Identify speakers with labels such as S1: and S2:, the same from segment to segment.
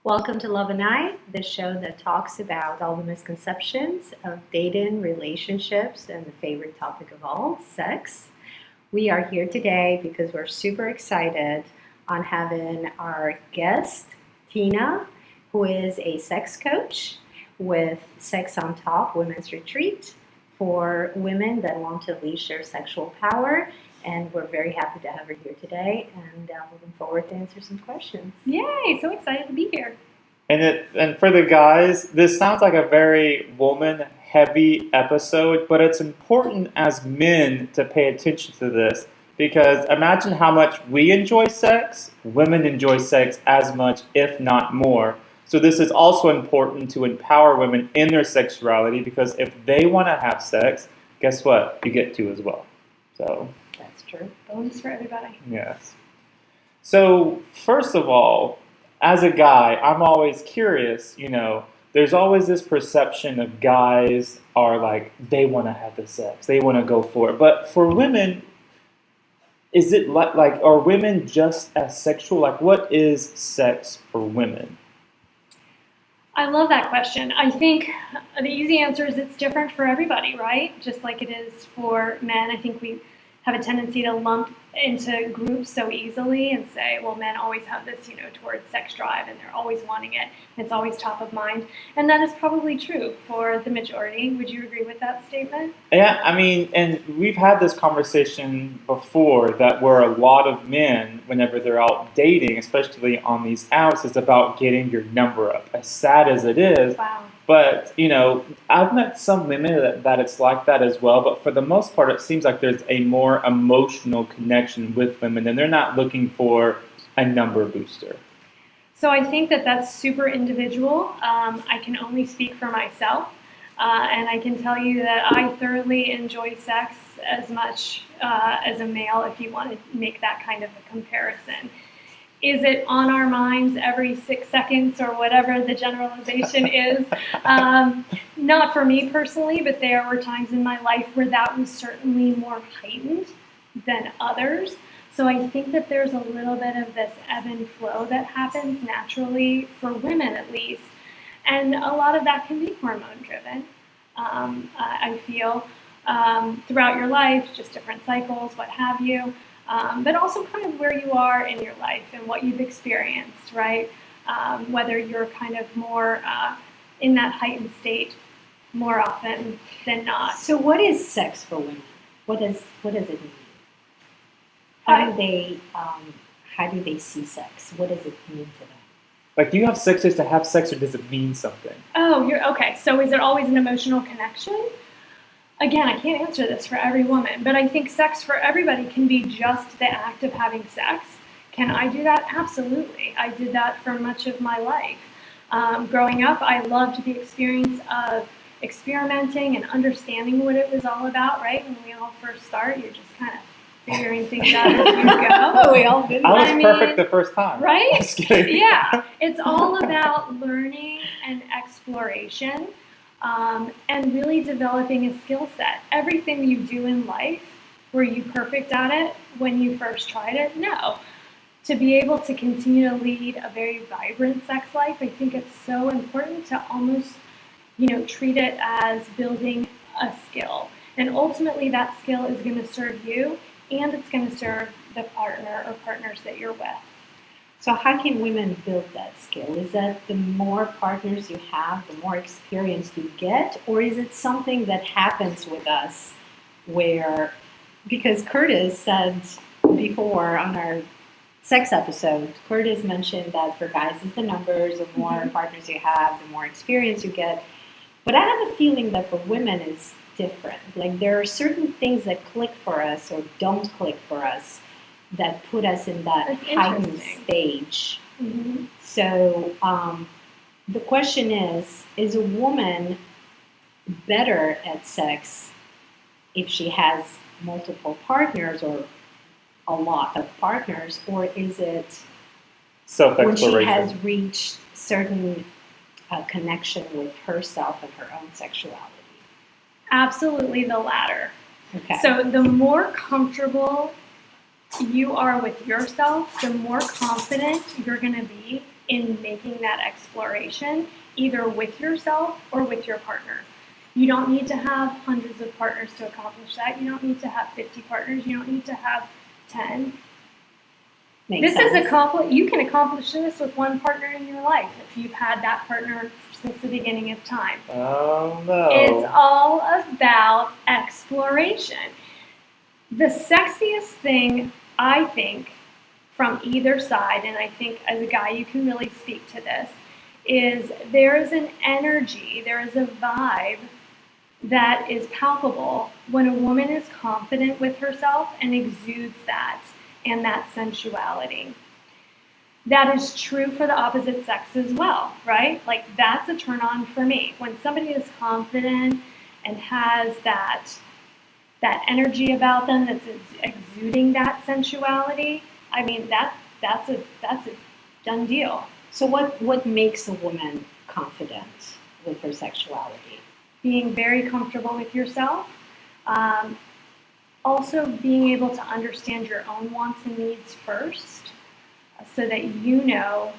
S1: Welcome to Love&I, the show that talks about all the misconceptions of dating, relationships, and the favorite topic of all, sex. We are here today because we're super excited on having our guest, Tina, who is a sex coach with Sex on Top Women's Retreat for women that want to unleash their sexual power. And we're very happy to have her here today, and looking forward to answer some questions.
S2: Yay! So excited to be here.
S3: And for the guys, this sounds like a very woman-heavy episode, but it's important as men to pay attention to this because imagine how much we enjoy sex. Women enjoy sex as much, if not more. So this is also important to empower women in their sexuality because if they want to have sex, guess what? You get to as well. So
S1: That's true.
S2: Bonus for everybody.
S3: yes. So first of all, as a guy, I'm always curious, there's always this perception of guys are like, they want to have the sex, they want to go for it. But for women, is it like, are women just as sexual? Like, what is sex for women?
S2: I love that question. I think the easy answer is it's different for everybody, right? Just like it is for men. I think we have a tendency to lump into groups so easily and say, well, men always have this, towards sex drive and they're always wanting it. And it's always top of mind. And that is probably true for the majority. Would you agree with that statement?
S3: Yeah, and we've had this conversation before that where a lot of men, whenever they're out dating, especially on these apps, it's about getting your number up. As sad as it is.
S2: Wow.
S3: But, I've met some women that it's like that as well. But for the most part, it seems like there's a more emotional connection with women, and they're not looking for a number booster.
S2: So I think that that's super individual. I can only speak for myself. And I can tell you that I thoroughly enjoy sex as much as a male, if you want to make that kind of a comparison. Is it on our minds every 6 seconds or whatever the generalization is? Not for me personally, but there were times in my life where that was certainly more heightened than others. So I think that there's a little bit of this ebb and flow that happens naturally for women at least. And a lot of that can be hormone driven. I feel throughout your life, just different cycles, what have you. But also kind of where you are in your life and what you've experienced, right? Whether you're kind of more in that heightened state more often than not.
S1: So what is sex for women? What does it mean? How do they see sex? What does it mean to them?
S3: Like, do you have sex just to have sex, or does it mean something?
S2: Oh, you're okay. So is it always an emotional connection? Again, I can't answer this for every woman, but I think sex for everybody can be just the act of having sex. Can I do that? Absolutely. I did that for much of my life. Growing up, I loved the experience of experimenting and understanding what it was all about, right? When we all first start, you're just kind of figuring things out as you go.
S1: We all did.
S3: I was perfect the first time.
S2: Right?
S3: Just kidding.
S2: Yeah. It's all about learning and exploration. And really developing a skill set. Everything you do in life, were you perfect at it when you first tried it? No. To be able to continue to lead a very vibrant sex life, I think it's so important to almost, treat it as building a skill. And ultimately that skill is going to serve you and it's going to serve the partner or partners that you're with.
S1: So how can women build that skill? Is that the more partners you have, the more experience you get? Or is it something that happens with us where, because Curtis said before on our sex episode, Curtis mentioned that for guys it's the numbers, the more partners you have, the more experience you get. But I have a feeling that for women it's different. Like there are certain things that click for us or don't click for us that put us in that heightened stage.
S2: Mm-hmm.
S1: So the question is a woman better at sex if she has multiple partners or a lot of partners, or is it when she has reached certain connection with herself and her own sexuality?
S2: Absolutely the latter.
S1: Okay.
S2: So the more comfortable you are with yourself, the more confident you're going to be in making that exploration, either with yourself or with your partner. You don't need to have hundreds of partners to accomplish that. You don't need to have 50 partners. You don't need to have 10.
S1: Makes sense.
S2: You can accomplish this with one partner in your life if you've had that partner since the beginning of time.
S3: Oh no.
S2: It's all about exploration. The sexiest thing, I think, from either side, and I think as a guy you can really speak to this, is there is an energy, there is a vibe that is palpable when a woman is confident with herself and exudes that and that sensuality. That is true for the opposite sex as well, right? Like, that's a turn on for me. When somebody is confident and has that energy about them that's exuding that sensuality, I mean, that's a done deal.
S1: So what makes a woman confident with her sexuality?
S2: Being very comfortable with yourself. Also being able to understand your own wants and needs first, so that you know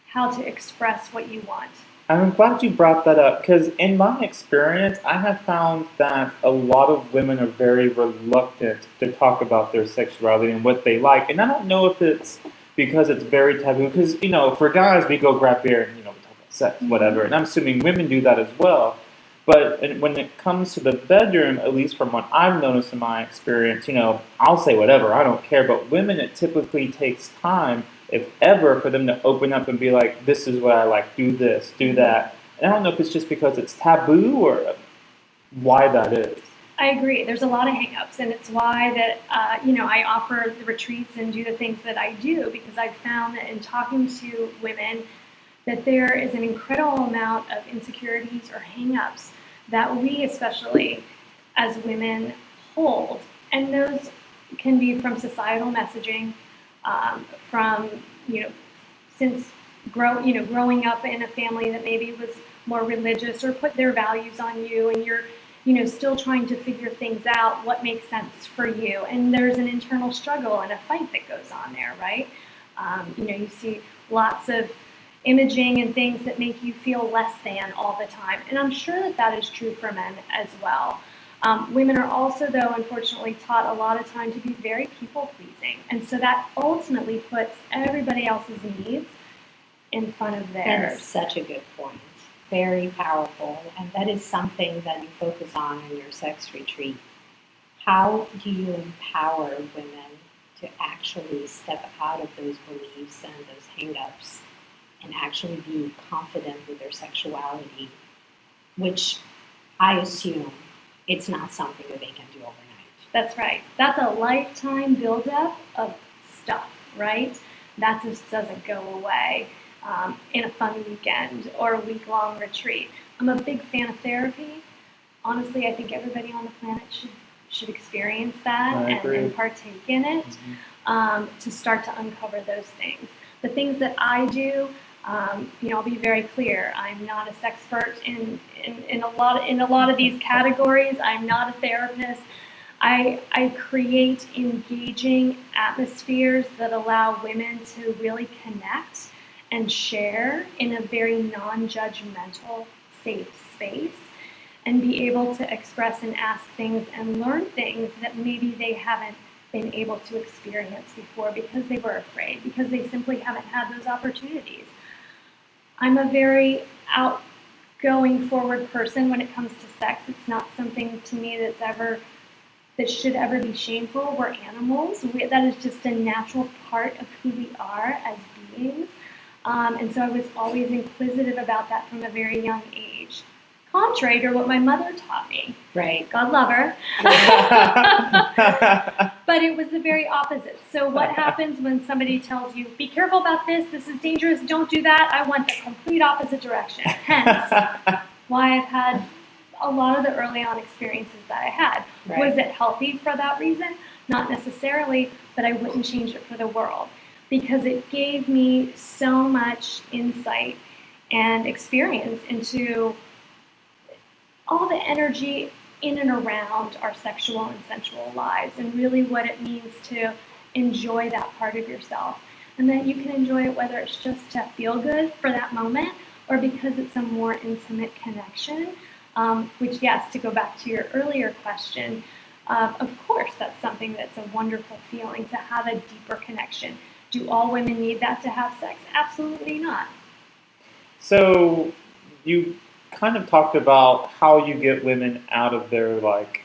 S2: how to express what you want.
S3: I'm glad you brought that up because in my experience, I have found that a lot of women are very reluctant to talk about their sexuality and what they like. And I don't know if it's because it's very taboo, because, for guys, we go grab beer and, we talk about sex, whatever. And I'm assuming women do that as well. But when it comes to the bedroom, at least from what I've noticed in my experience, I'll say whatever, I don't care. But women, it typically takes time, if ever, for them to open up and be like, this is what I like, do this, do that. And I don't know if it's just because it's taboo or why that is.
S2: I agree. There's a lot of hang-ups, and it's why that, I offer the retreats and do the things that I do, because I've found that in talking to women that there is an incredible amount of insecurities or hang-ups that we, especially as women, hold. And those can be from societal messaging, from, since growing up in a family that maybe was more religious or put their values on you, and you're, still trying to figure things out, what makes sense for you. And there's an internal struggle and a fight that goes on there, right? You see lots of imaging and things that make you feel less than all the time. And I'm sure that is true for men as well. Women are also, though, unfortunately taught a lot of time to be very people-pleasing. And so that ultimately puts everybody else's needs in front of theirs.
S1: That is such a good point. Very powerful. And that is something that you focus on in your sex retreat. How do you empower women to actually step out of those beliefs and those hang-ups and actually be confident with their sexuality, which I assume it's not something that they can do overnight.
S2: That's right. That's a lifetime buildup of stuff, right? That just doesn't go away in a fun weekend or a week-long retreat. I'm a big fan of therapy. Honestly, I think everybody on the planet should experience that and partake in it, to start to uncover those things. The things that I do, I'll be very clear. I'm not a sexpert in a lot of these categories. I'm not a therapist. I create engaging atmospheres that allow women to really connect and share in a very non-judgmental, safe space, and be able to express and ask things and learn things that maybe they haven't been able to experience before because they were afraid, because they simply haven't had those opportunities. I'm a very outgoing, forward person when it comes to sex. It's not something to me that should ever be shameful. We're animals. That is just a natural part of who we are as beings. And so I was always inquisitive about that from a very young age. Contrary to what my mother taught me.
S1: Right.
S2: God love her. But it was the very opposite. So what happens when somebody tells you, be careful about this is dangerous, don't do that? I went the complete opposite direction. Hence, why I've had a lot of the early on experiences that I had.
S1: Right.
S2: Was it healthy for that reason? Not necessarily, but I wouldn't change it for the world, because it gave me so much insight and experience into all the energy in and around our sexual and sensual lives, and really what it means to enjoy that part of yourself. and that you can enjoy it whether it's just to feel good for that moment or because it's a more intimate connection. Which, yes, to go back to your earlier question, of course, that's something that's a wonderful feeling to have a deeper connection. Do all women need that to have sex? Absolutely not.
S3: So you kind of talked about how you get women out of their like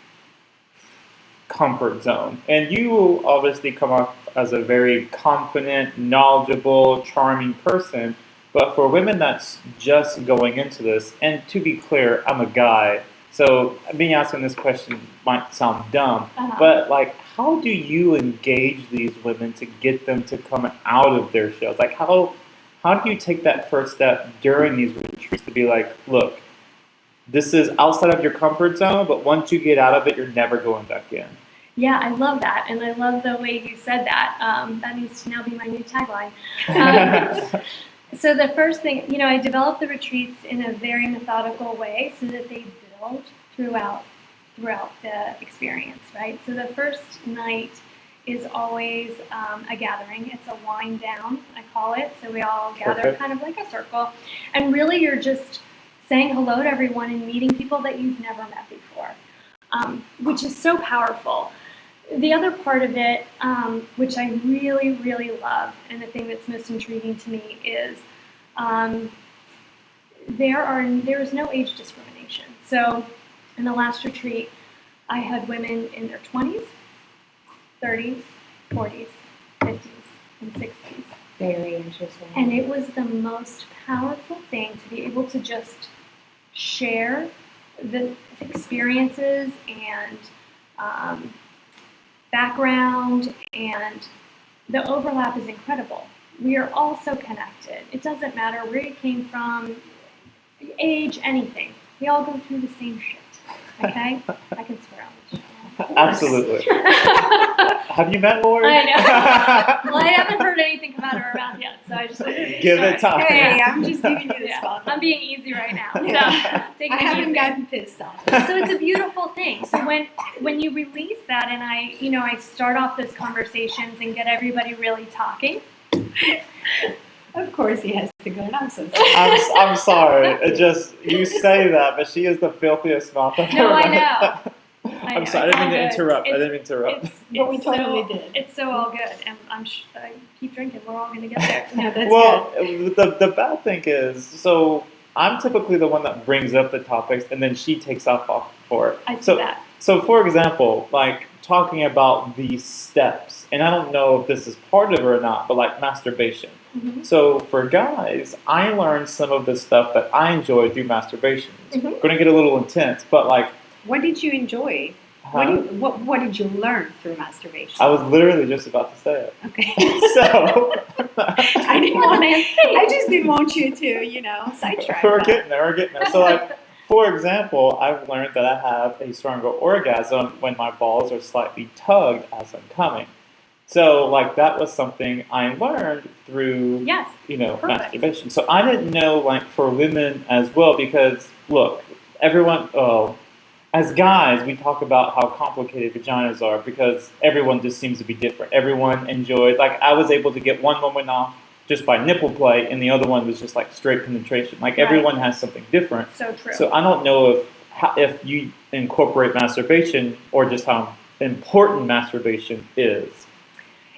S3: comfort zone, and you obviously come off as a very confident, knowledgeable, charming person. But for women that's just going into this, and to be clear, I'm a guy, so me asking this question might sound dumb, but like, how do you engage these women to get them to come out of their shells? Like, how do you take that first step during these retreats to be like, look, this is outside of your comfort zone, but once you get out of it, you're never going back in?
S2: Yeah, I love that, and I love the way you said that. That needs to now be my new tagline. So the first thing, I developed the retreats in a very methodical way so that they build throughout the experience, right? So the first night is always a gathering. It's a wind down, I call it. So we all gather
S3: Perfect.
S2: kind of like a circle. And really you're just saying hello to everyone and meeting people that you've never met before, which is so powerful. The other part of it, which I really, really love, and the thing that's most intriguing to me is there is no age discrimination. So in the last retreat, I had women in their 20s, 30s, 40s, 50s, and 60s.
S1: Very interesting.
S2: And it was the most powerful thing to be able to just share the experiences and background, and the overlap is incredible. We are all so connected. It doesn't matter where you came from, age, anything. We all go through the same shit, okay? I can swear on this show.
S3: Absolutely. Have you met Lori?
S2: I know. Well, I haven't heard anything come out of her mouth yet, so I just
S3: Give it time.
S1: Hey, I'm just giving you the spot.
S2: I'm being easy right now. So
S1: I
S2: take it
S1: haven't
S2: easy.
S1: gotten pissed off.
S2: So it's a beautiful thing. So when you release that, and I start off those conversations and get everybody really talking.
S1: Of course he has to go, and I'm so sorry.
S3: I'm sorry. It just, you say that, but she is the filthiest mouth I've
S2: No,
S3: ever
S2: I
S3: met.
S2: know.
S3: I'm sorry. I didn't mean to
S2: It's all
S3: interrupt.
S2: good.
S3: I didn't mean to interrupt.
S1: But we totally did.
S2: It's so all good, and I keep drinking. We're all going to get there.
S1: No, that's
S3: Well,
S1: good.
S3: the bad thing is, so I'm typically the one that brings up the topics, and then she takes off for it.
S2: I see that.
S3: So, for example, like talking about these steps, and I don't know if this is part of it or not, but like masturbation.
S2: Mm-hmm.
S3: So for guys, I learned some of the stuff that I enjoy through masturbation. It's
S2: Mhm.
S3: going to get a little intense, but like,
S1: What did you enjoy? What did you learn through masturbation?
S3: I was literally just about to say it.
S1: Okay.
S3: So
S1: I didn't want to. I just didn't want you to, sidetrack.
S3: we're
S1: that.
S3: getting there. We're getting there. So like, for example, I've learned that I have a stronger orgasm when my balls are slightly tugged as I'm coming. So like that was something I learned through,
S2: Yes. Perfect.
S3: masturbation. So I didn't know like for women as well, because look, everyone, as guys, we talk about how complicated vaginas are because everyone just seems to be different. Everyone enjoys, like I was able to get one woman off just by nipple play, and the other one was just like straight penetration. Like everyone has something different.
S2: So true.
S3: So I don't know if you incorporate masturbation or just how important masturbation is.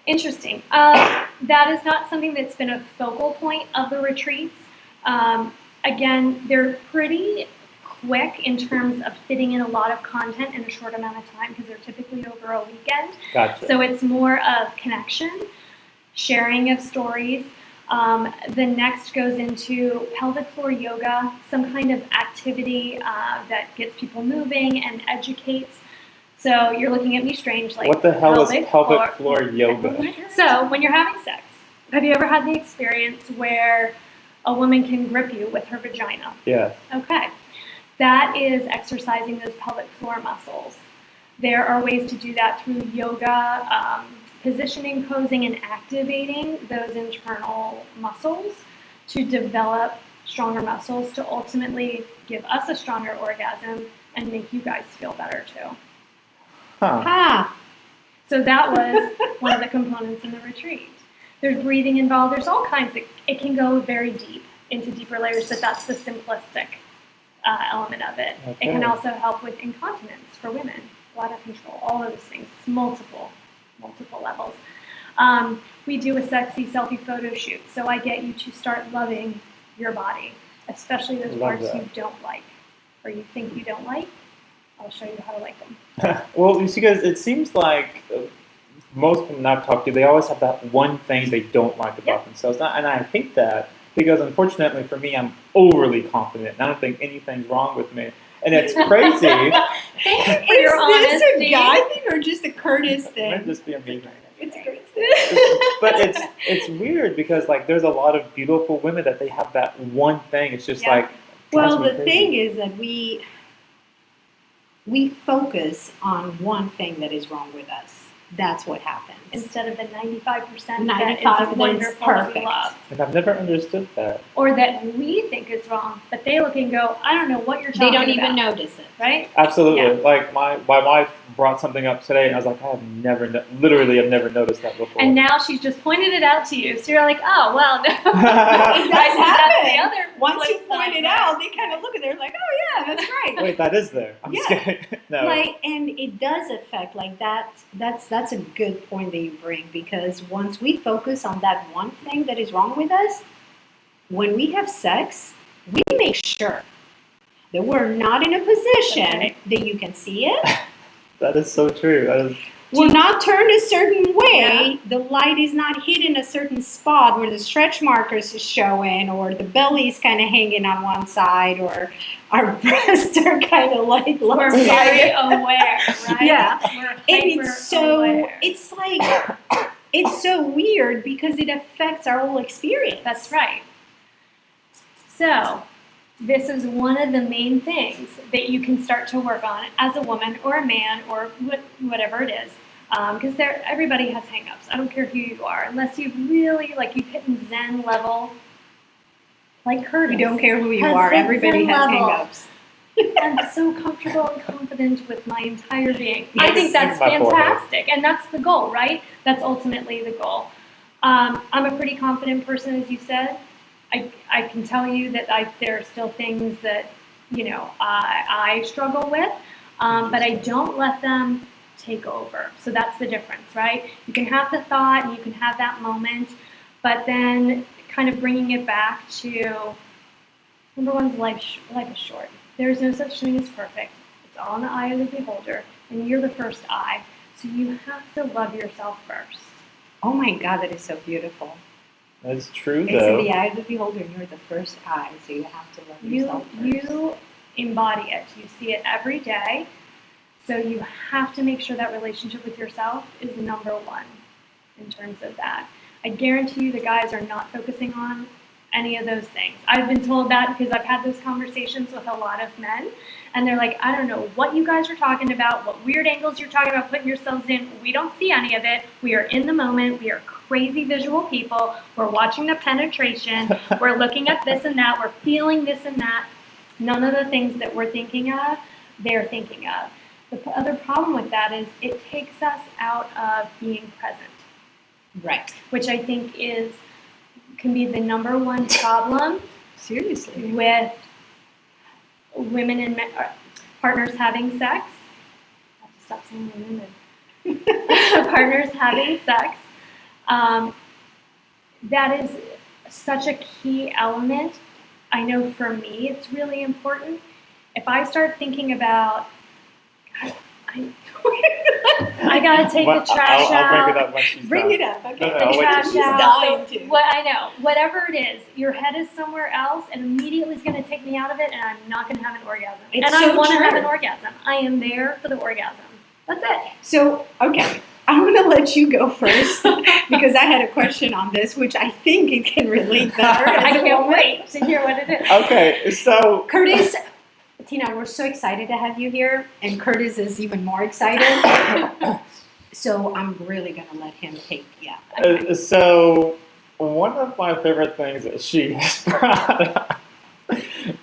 S2: Interesting. That is not something that's been a focal point of the retreats. Again, they're pretty quick in terms of fitting in a lot of content in a short amount of time because they're typically over a weekend.
S3: Gotcha.
S2: So it's more of connection, sharing of stories. The next goes into pelvic floor yoga, some kind of activity that gets people moving and educates. So you're looking at me strange, like
S3: What the hell is pelvic floor yoga?
S2: So when you're having sex, have you ever had the experience where a woman can grip you with her vagina?
S3: Yes.
S2: Okay. That is exercising those pelvic floor muscles. There are ways to do that through yoga, positioning, posing, and activating those internal muscles to develop stronger muscles to ultimately give us a stronger orgasm and make you guys feel better too.
S3: Huh.
S1: Ah,
S2: So that was one of the components in the retreat. There's breathing involved. There's all kinds. It can go very deep into deeper layers, but that's the simplistic element of it.
S3: Okay.
S2: It can also help with incontinence for women, bladder control, all of those things. It's multiple levels. We do a sexy selfie photo shoot, so I get you to start loving your body, especially those
S3: Love
S2: parts
S3: that.
S2: you don't like or you think you don't like. I'll show you how to like them.
S3: Well, you see, guys, it seems like most women I've talked to, they always have that one thing they don't like about themselves, and I hate that because, unfortunately for me, I'm overly confident, and I don't think anything's wrong with me, and it's crazy.
S2: Thank you for your
S1: Is this
S2: honesty.
S1: a guy thing or just a Curtis
S3: It
S1: thing?
S3: might just be amazing.
S1: It's a Curtis thing.
S3: But it's weird because like there's a lot of beautiful women that they have that one thing. It's just
S2: Yeah.
S3: like
S1: Well,
S3: drives me
S1: the
S3: crazy.
S1: thing is that we focus on one thing that is wrong with us. That's what happens.
S2: Instead of the 95%
S1: 95
S2: that
S1: that
S2: is
S1: is
S2: wonderful that we
S1: perfect.
S2: love.
S3: And I've never understood that.
S2: Or that we think is wrong, but they look and go, I don't know what you're
S1: They
S2: talking
S1: don't
S2: about.
S1: even notice it.
S2: Right?
S3: Absolutely.
S2: Yeah.
S3: Like my wife brought something up today, and I was like, I have never, literally, I've never noticed that before.
S2: And now she's just pointed it out to you. So you're like, oh, well, no.
S1: It does
S2: That's the
S1: happen.
S2: other
S1: Once you
S2: flip
S1: point
S2: side,
S1: it
S2: right?
S1: out, they kind of look at it like, oh yeah, that's right.
S3: Wait, that is there. I'm just
S1: Yeah.
S3: kidding. No.
S1: Like, and it does affect like that. That's a good point that you bring, because once we focus on that one thing that is wrong with us, when we have sex, we make sure that we're not in a position
S2: That's right.
S1: that you can see it.
S3: That is so true. That is,
S1: We're not turned a certain way. The light is not hit in a certain spot where the stretch markers is showing, or the belly is kind of hanging on one side, or our breasts are kind of like
S2: We're very
S1: lopsided.
S2: aware, right?
S1: Yeah.
S2: We're
S1: And
S2: hyper
S1: it's so,
S2: aware.
S1: it's like, it's so weird because it affects our whole experience.
S2: That's right. So, this is one of the main things that you can start to work on as a woman or a man or whatever it is. Because everybody has hang-ups. I don't care who you are. Unless you've really, like, you've hit Zen level, like Curtis.
S1: You don't care who you
S2: Has
S1: are.
S2: hit
S1: Everybody
S2: Zen
S1: has
S2: level.
S1: hang-ups.
S2: I'm so comfortable and confident with my entire being.
S1: Yes.
S2: I think that's
S3: My forehead.
S2: fantastic. And that's the goal, right? That's ultimately the goal. I'm a pretty confident person, as you said. I can tell you that there are still things that, I struggle with, but I don't let them take over. So that's the difference, right? You can have the thought and you can have that moment, but then kind of bringing it back to, number one, life is short. There's no such thing as perfect. It's all in the eye of the beholder, and you're the first eye. So you have to love yourself first.
S1: Oh my God, that is so beautiful.
S3: that's true,
S1: It's
S3: though.
S1: in the eye of the beholder, and you're the first eye, so you have to love yourself first.
S2: You embody it. You see it every day. So you have to make sure that relationship with yourself is number one in terms of that. I guarantee you the guys are not focusing on any of those things. I've been told that because I've had those conversations with a lot of men, and they're like, I don't know what you guys are talking about, what weird angles you're talking about putting yourselves in. We don't see any of it. We are in the moment. We are crazy visual people. We're watching the penetration. We're looking at this and that. We're feeling this and that. None of the things that we're thinking of, they're thinking of. The other problem with that is it takes us out of being present,
S1: Right.
S2: which I think can be the number one problem
S1: Seriously.
S2: with women and partners having sex. I have to stop saying women. Partners having sex. That is such a key element. I know for me it's really important. If I start thinking about, God, I gotta take the trash
S3: I'll
S2: out.
S3: bring it up when she's
S1: Bring
S3: done.
S1: it up. Okay.
S3: No, I'll wait till
S2: Trash
S3: she's
S2: out.
S1: dying to.
S2: What I know, whatever it is, your head is somewhere else, and immediately is going to take me out of it, and I'm not going to have an orgasm.
S1: It's
S2: and
S1: so
S2: I want to
S1: true.
S2: have an orgasm. I am there for the orgasm. That's it.
S1: So, okay, I'm going to let you go first because I had a question on this, which I think it can relate better. as
S2: I
S1: a
S2: can't
S1: woman.
S2: wait to hear what it is.
S3: Okay, so
S1: Curtis, Tina, we're so excited to have you here, and Curtis is even more excited. So I'm really going to let him take,
S3: so one of my favorite things that she has brought up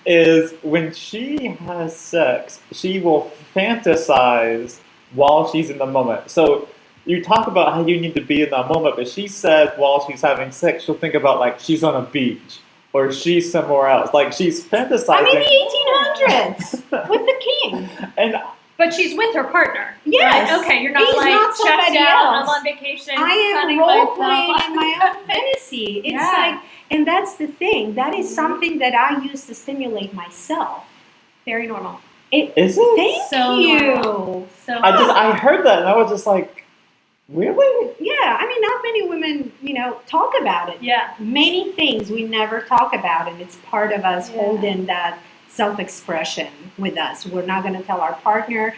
S3: is when she has sex, she will fantasize while she's in the moment. So you talk about how you need to be in that moment, but she says while she's having sex, she'll think about like she's on a beach or she's somewhere else. Like she's fantasizing.
S1: I'm in the 1800s with the king.
S3: And
S2: But she's with her partner.
S1: Yes.
S2: Right? Okay, you're not
S1: He's
S2: like
S1: not
S2: checked
S1: somebody
S2: out.
S1: else.
S2: I'm on vacation.
S1: I am
S2: sunning
S1: role
S2: myself.
S1: playing in my own fantasy. It's
S2: Yeah.
S1: like, and that's the thing. That is something that I use to stimulate myself.
S2: Very normal.
S3: is it?
S1: Thank
S2: So
S1: you.
S2: normal. So
S3: I heard that and I was just like, really?
S1: Yeah, I mean, not many women, talk about it.
S2: yeah.
S1: Many things we never talk about, and it's part of us
S2: Yeah.
S1: holding that self-expression with us. We're not going to tell our partner.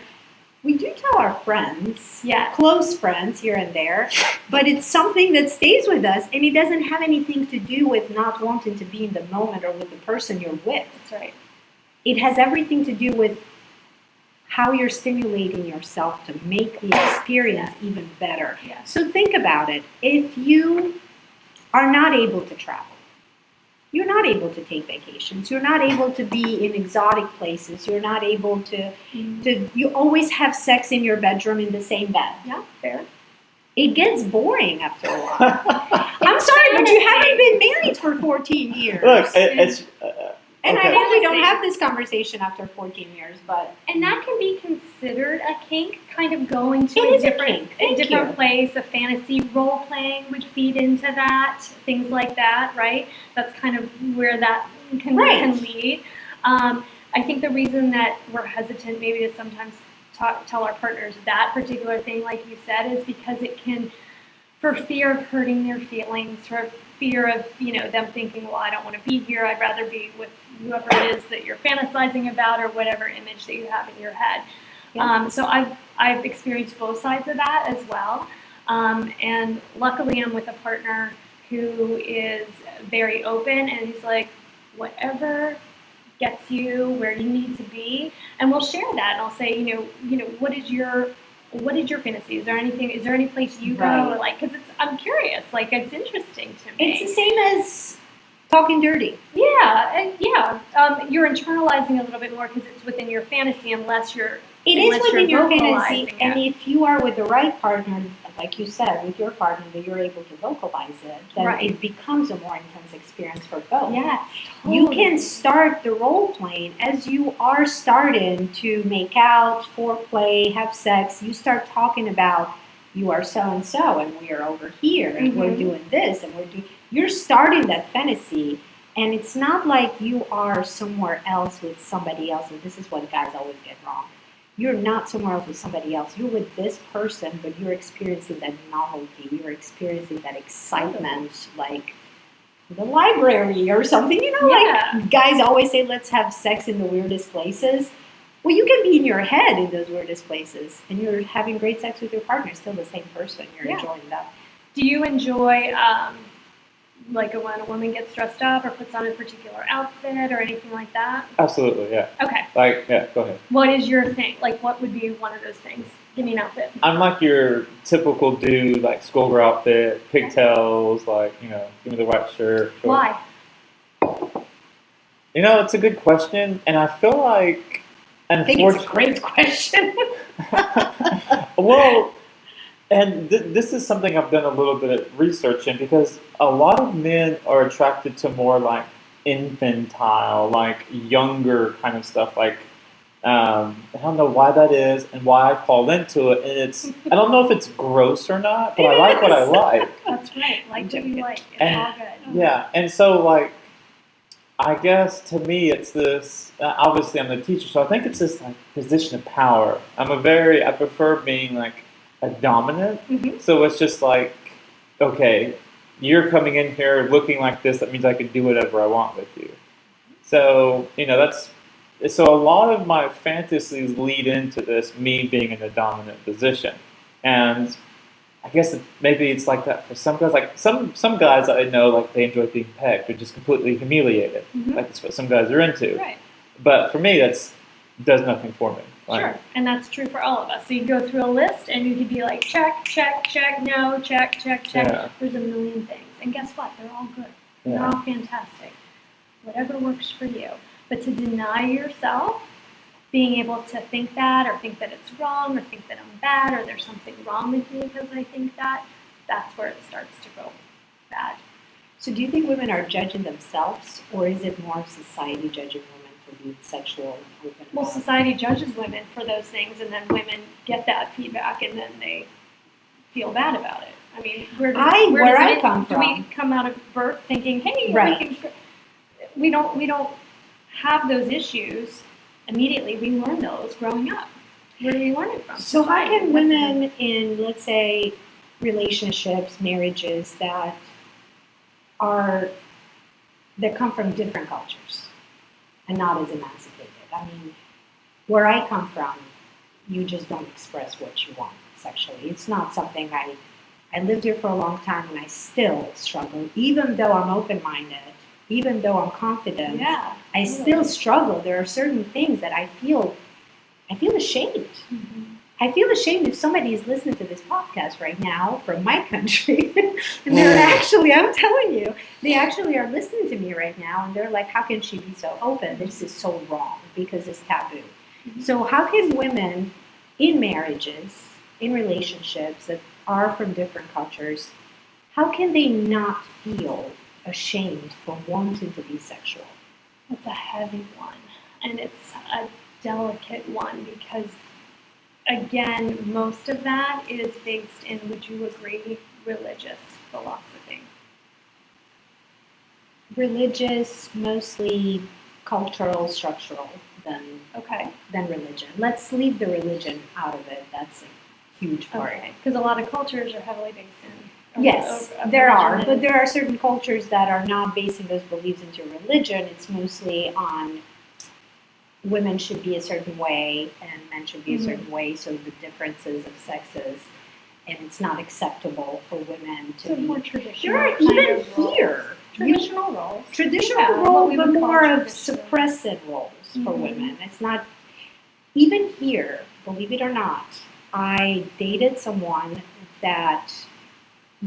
S1: We do tell our friends,
S2: Yes.
S1: close friends here and there, but it's something that stays with us, and it doesn't have anything to do with not wanting to be in the moment or with the person you're with.
S2: That's right.
S1: It has everything to do with how you're stimulating yourself to make the experience even better.
S2: Yeah.
S1: So think about it. If you are not able to travel, you're not able to take vacations, you're not able to be in exotic places, you're not able to you always have sex in your bedroom in the same bed.
S2: Yeah, fair.
S1: It gets boring after a while. I'm sorry, but you haven't been married for 14 years.
S3: Look, it's
S1: and
S3: okay.
S1: I know we don't have this conversation after 14 years, but
S2: And that can be considered a kink, kind of going to
S1: It
S2: a
S1: is a
S2: different,
S1: kink. Thank you.
S2: place. A fantasy role playing would feed into that, things like that, right? That's kind of where that can lead. I think the reason that we're hesitant maybe to sometimes tell our partners that particular thing, like you said, is because it can, for fear of hurting their feelings, for fear of them thinking, well, I don't want to be here. I'd rather be with whoever it is that you're fantasizing about or whatever image that you have in your head.
S1: Yeah.
S2: So I've experienced both sides of that as well. And luckily I'm with a partner who is very open and he's like, whatever gets you where you need to be, and we'll share that. And I'll say, what is your fantasy? Is there any place you go?
S1: Right.
S2: Or like, because I'm curious. Like, it's interesting to me.
S1: it's the same as talking dirty.
S2: You're internalizing a little bit more because it's within your fantasy, unless you're.
S1: It is within your
S2: vocalizing
S1: fantasy,
S2: it.
S1: and if you are with the right partner, like you said, with your partner, that you're able to vocalize it, then
S2: Right.
S1: it becomes a more intense experience for both.
S2: Yes,
S1: You
S2: totally.
S1: can start the role playing as you are starting to make out, foreplay, have sex. You start talking about you are so and so, and we are over here, and we're
S2: Mhm.
S1: doing this, and You're starting that fantasy, and it's not like you are somewhere else with somebody else. And this is what guys always get wrong. You're not somewhere else with somebody else. You're with this person, but you're experiencing that novelty. You're experiencing that excitement, like the library or something.
S2: Yeah.
S1: Like guys always say, let's have sex in the weirdest places. Well, you can be in your head in those weirdest places, and you're having great sex with your partner, still the same person. You're
S2: Yeah.
S1: enjoying that.
S2: Do you enjoy like when a woman gets dressed up or puts on a particular outfit or anything like that?
S3: Absolutely, yeah.
S2: Okay.
S3: Like, yeah, go ahead.
S2: What is your thing? Like, what would be one of those things? Give me an outfit.
S3: I'm like your typical dude, like schoolgirl outfit, pigtails, like, give me the white shirt. short-
S2: Why?
S3: It's a good question, and I feel like,
S1: I think it's a great question.
S3: well, and this is something I've done a little bit of research in because a lot of men are attracted to more like infantile, like younger kind of stuff. Like, I don't know why that is and why I fall into it. And I don't know if it's gross or not, but I like what I like.
S2: That's right. Like what you like. It's
S3: And-
S2: all good.
S3: Yeah, and so like, I guess to me it's this. Obviously, I'm the teacher, so I think it's this like position of power. I prefer being like a dominant.
S2: Mhm.
S3: So it's just like, okay, you're coming in here looking like this. That means I can do whatever I want with you. So so a lot of my fantasies lead into this me being in a dominant position, and I guess maybe it's like that for some guys. Like some guys I know, like they enjoy being pegged or just completely humiliated.
S2: Mhm.
S3: Like that's what some guys are into.
S2: Right.
S3: But for me, does nothing for me. Like,
S2: Sure. And that's true for all of us. So you go through a list and you could be like, check, check, check, no, check, check, check.
S3: Yeah.
S2: There's a million things. And guess what? They're all good. They're
S3: Yeah.
S2: all fantastic. Whatever works for you. But to deny yourself being able to think that, or think that it's wrong, or think that I'm bad, or there's something wrong with me because I think that, that's where it starts to go bad.
S1: So do you think women are judging themselves, or is it more of society judging women for being sexual and open
S2: Well,
S1: about it?
S2: society judges women for those things, and then women get that feedback, and then they feel bad about it. I mean, where I come from, do we come out of birth thinking, "Hey,
S1: right.
S2: we don't have those issues immediately. We learn those growing up. Where do we learn it from?
S1: So
S2: society.
S1: how can women in, let's say, relationships, marriages that come from different cultures and not as emancipated? I mean, where I come from, you just don't express what you want sexually. It's not something I lived here for a long time and I still struggle, even though I'm open-minded, even though I'm confident.
S2: Yeah,
S1: I still struggle. There are certain things that I feel ashamed.
S2: Mm-hmm.
S1: I feel ashamed if somebody is listening to this podcast right now from my country, and they're actually, I'm telling you, they actually are listening to me right now, and they're like, how can she be so open? This is so wrong because it's taboo.
S2: Mm-hmm.
S1: So how can women in marriages, in relationships that are from different cultures, how can they not feel ashamed for wanting to be sexual?
S2: It's a heavy one, and it's a delicate one because, again, most of that is based in, would you agree, religious philosophy.
S1: Religious, mostly cultural, structural than religion. Let's leave the religion out of it. That's a huge part.
S2: Okay, because a lot of cultures are heavily based in.
S1: Yes, there are, but there are certain cultures that are not basing those beliefs into religion. It's mostly on women should be a certain way and men should be a certain way, so the differences of sexes, and it's not acceptable for women to be
S2: more traditional.
S1: There are even here
S2: traditional roles.
S1: Traditional roles, but more of suppressive roles for women. It's not even here, believe it or not. I dated someone that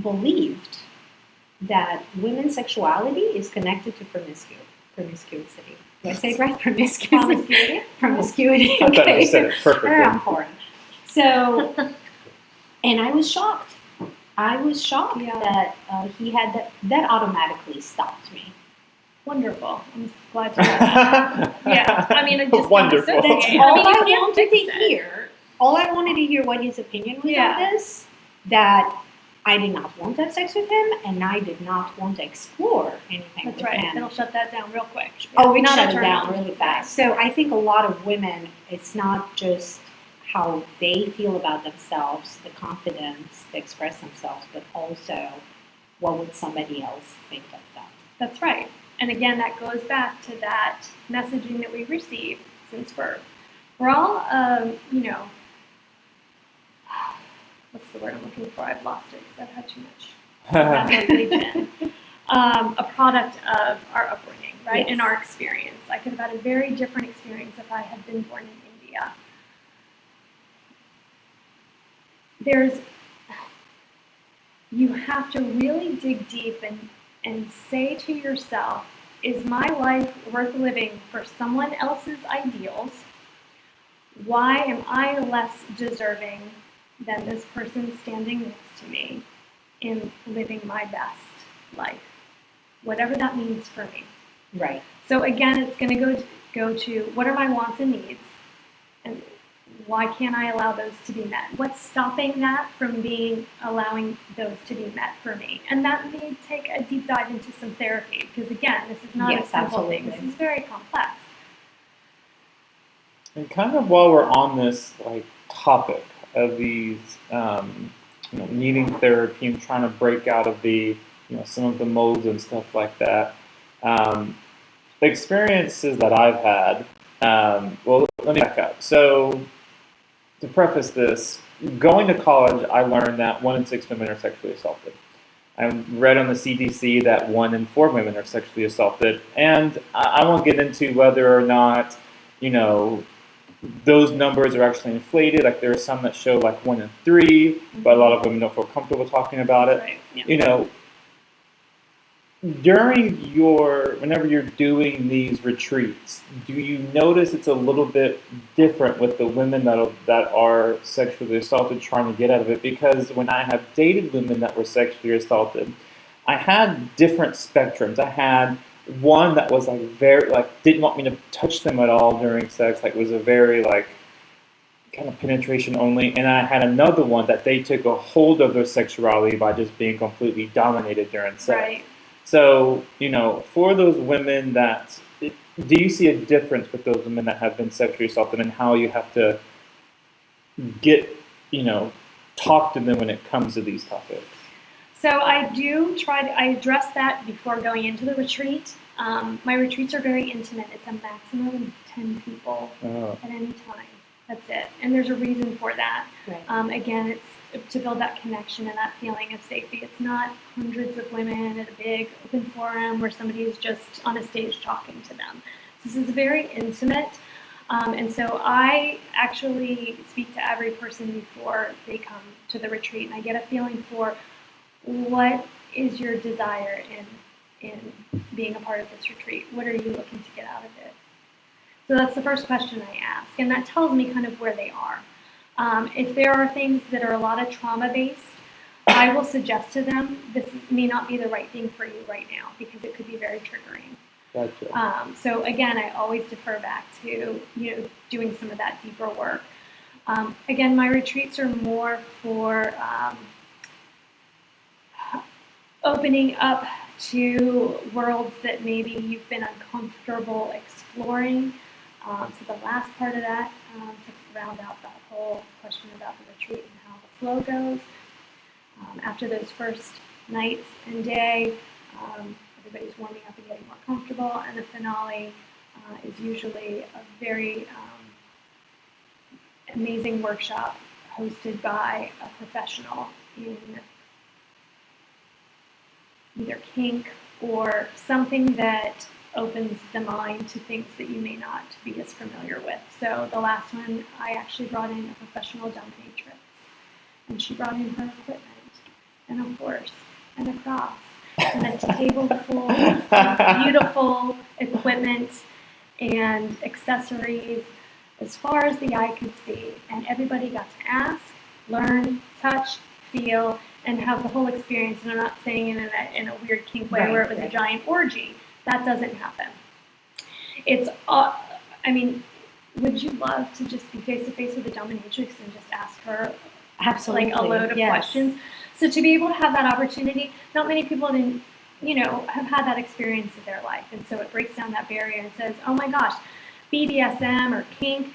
S1: believed that women's sexuality is connected to promiscuity. Did I say it right? Promiscuity. Promiscuity.
S3: I thought
S1: Okay.
S3: you said it perfectly.
S1: I'm foreign. So, and I was shocked. That he had that. That automatically stopped me.
S2: Wonderful. I'm glad to hear that. Yeah. I mean, it just
S3: wonderful.
S1: That's all I wanted to hear. All I wanted to hear what his opinion was on this. That I did not want to have sex with him, and I did not want to explore anything with him.
S2: It'll shut that down real quick.
S1: Oh, it shut it down really fast. So I think a lot of women, it's not just how they feel about themselves, the confidence to express themselves, but also what would somebody else think of them.
S2: That's right. And again, that goes back to that messaging that we receive since birth. We're all, what's the word I'm looking for? I've lost it because I've had too much. A product of our upbringing, right?
S1: Yes.
S2: And our experience. I could have had a very different experience if I had been born in India. You have to really dig deep and say to yourself, is my life worth living for someone else's ideals? Why am I less deserving than this person standing next to me in living my best life? Whatever that means for me.
S1: Right.
S2: So again, it's going to go to what are my wants and needs, and why can't I allow those to be met? What's stopping that from allowing those to be met for me? And that may take a deep dive into some therapy, because again, this is not a simple thing. This is very complex.
S3: And kind of while we're on this topic of these, needing therapy and trying to break out of the, some of the molds and stuff like that. Experiences that I've had. Let me back up. So, to preface this, going to college, I learned that 1 in 6 women are sexually assaulted. I read on the CDC that 1 in 4 women are sexually assaulted, and I won't get into whether or not, those numbers are actually inflated. Like there are some that show 1 in 3, but a lot of women don't feel comfortable talking about it.
S2: Right. Yeah.
S3: whenever you're doing these retreats, do you notice it's a little bit different with the women that are sexually assaulted trying to get out of it? Because when I have dated women that were sexually assaulted, I had different spectrums. I had one that was like very like didn't want me to touch them at all during sex, like was a very like kind of penetration only, and I had another one that they took a hold of their sexuality by just being completely dominated during sex.
S2: Right.
S3: So, for those women do you see a difference with those women that have been sexually assaulted and how you have to get, talk to them when it comes to these topics?
S2: So I do I address that before going into the retreat. My retreats are very intimate. It's a maximum of 10 people at any time. That's it. And there's a reason for that.
S1: Right.
S2: Again, it's to build that connection and that feeling of safety. It's not hundreds of women at a big open forum where somebody is just on a stage talking to them. This is very intimate. And so I actually speak to every person before they come to the retreat, and I get a feeling for what is your desire in being a part of this retreat? What are you looking to get out of it? So that's the first question I ask, and that tells me kind of where they are. If there are things that are a lot of trauma-based, I will suggest to them, this may not be the right thing for you right now because it could be very triggering.
S3: Gotcha.
S2: So again, I always defer back to doing some of that deeper work. Again, my retreats are more for opening up to worlds that maybe you've been uncomfortable exploring. So the last part of that, to round out that whole question about the retreat and how the flow goes, after those first nights and day, everybody's warming up and getting more comfortable, and the finale is usually a very amazing workshop hosted by a professional in either kink or something that opens the mind to things that you may not be as familiar with. So the last one, I actually brought in a professional dominatrix, and she brought in her equipment and a horse and a cross and a table full of beautiful equipment and accessories as far as the eye could see. And everybody got to ask, learn, touch, feel, and have the whole experience. And I'm not saying in a weird kink way where it was a giant orgy. That doesn't happen. It's, would you love to just be face to face with a dominatrix and just ask her
S1: Absolutely.
S2: like a load of questions? So to be able to have that opportunity, not many people have had that experience in their life. And so it breaks down that barrier and says, oh my gosh, BDSM or kink,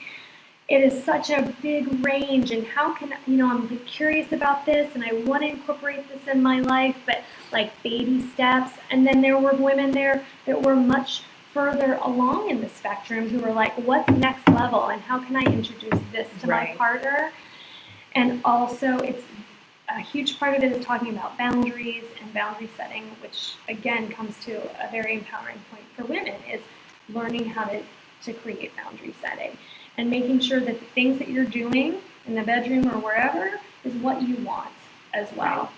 S2: it is such a big range, and how can, I'm curious about this and I want to incorporate this in my life, but like baby steps. And then there were women there that were much further along in the spectrum who were like, what's next level and how can I introduce this to my partner? And also it's a huge part of it is talking about boundaries and boundary setting, which again comes to a very empowering point for women, is learning how to create boundary setting and making sure that the things that you're doing in the bedroom or wherever is what you want as well.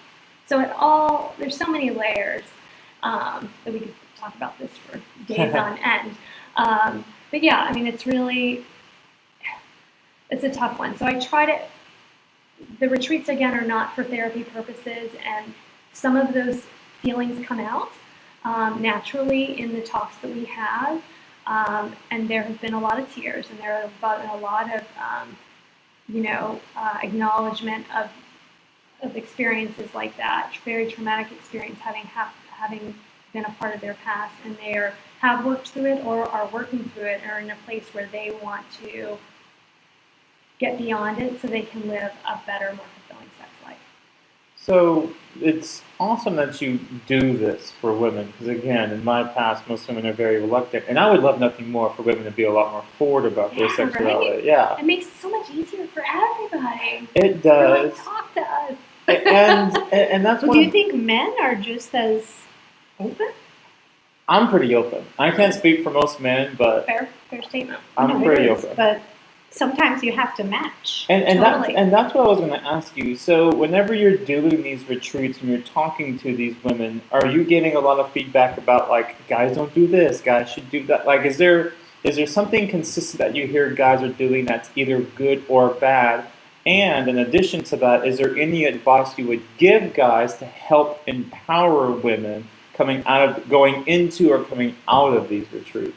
S2: So there's so many layers that we could talk about this for days on end. But yeah, it's a tough one. So the retreats again are not for therapy purposes, and some of those feelings come out naturally in the talks that we have. And there have been a lot of tears, and there have been a lot of, acknowledgement of experiences like that, very traumatic experience having been a part of their past, and they have worked through it or are working through it, or are in a place where they want to get beyond it so they can live a better, more fulfilling sex life.
S3: So it's awesome that you do this for women, because again, in my past, most women are very reluctant, and I would love nothing more for women to be a lot more forward about their sexuality.
S2: Right?
S3: Yeah,
S2: it makes it so much easier for everybody.
S3: It does.
S2: Like, talk to us.
S3: and that's.
S1: Well, do you think men are just as open?
S3: I'm pretty open. I can't speak for most men, but
S2: Fair statement.
S3: I'm pretty open.
S1: But sometimes you have to match.
S3: And that's what I was going to ask you. So whenever you're doing these retreats and you're talking to these women, are you getting a lot of feedback about like guys don't do this, guys should do that? Like is there something consistent that you hear guys are doing that's either good or bad? And in addition to that, is there any advice you would give guys to help empower women going into or coming out of these retreats?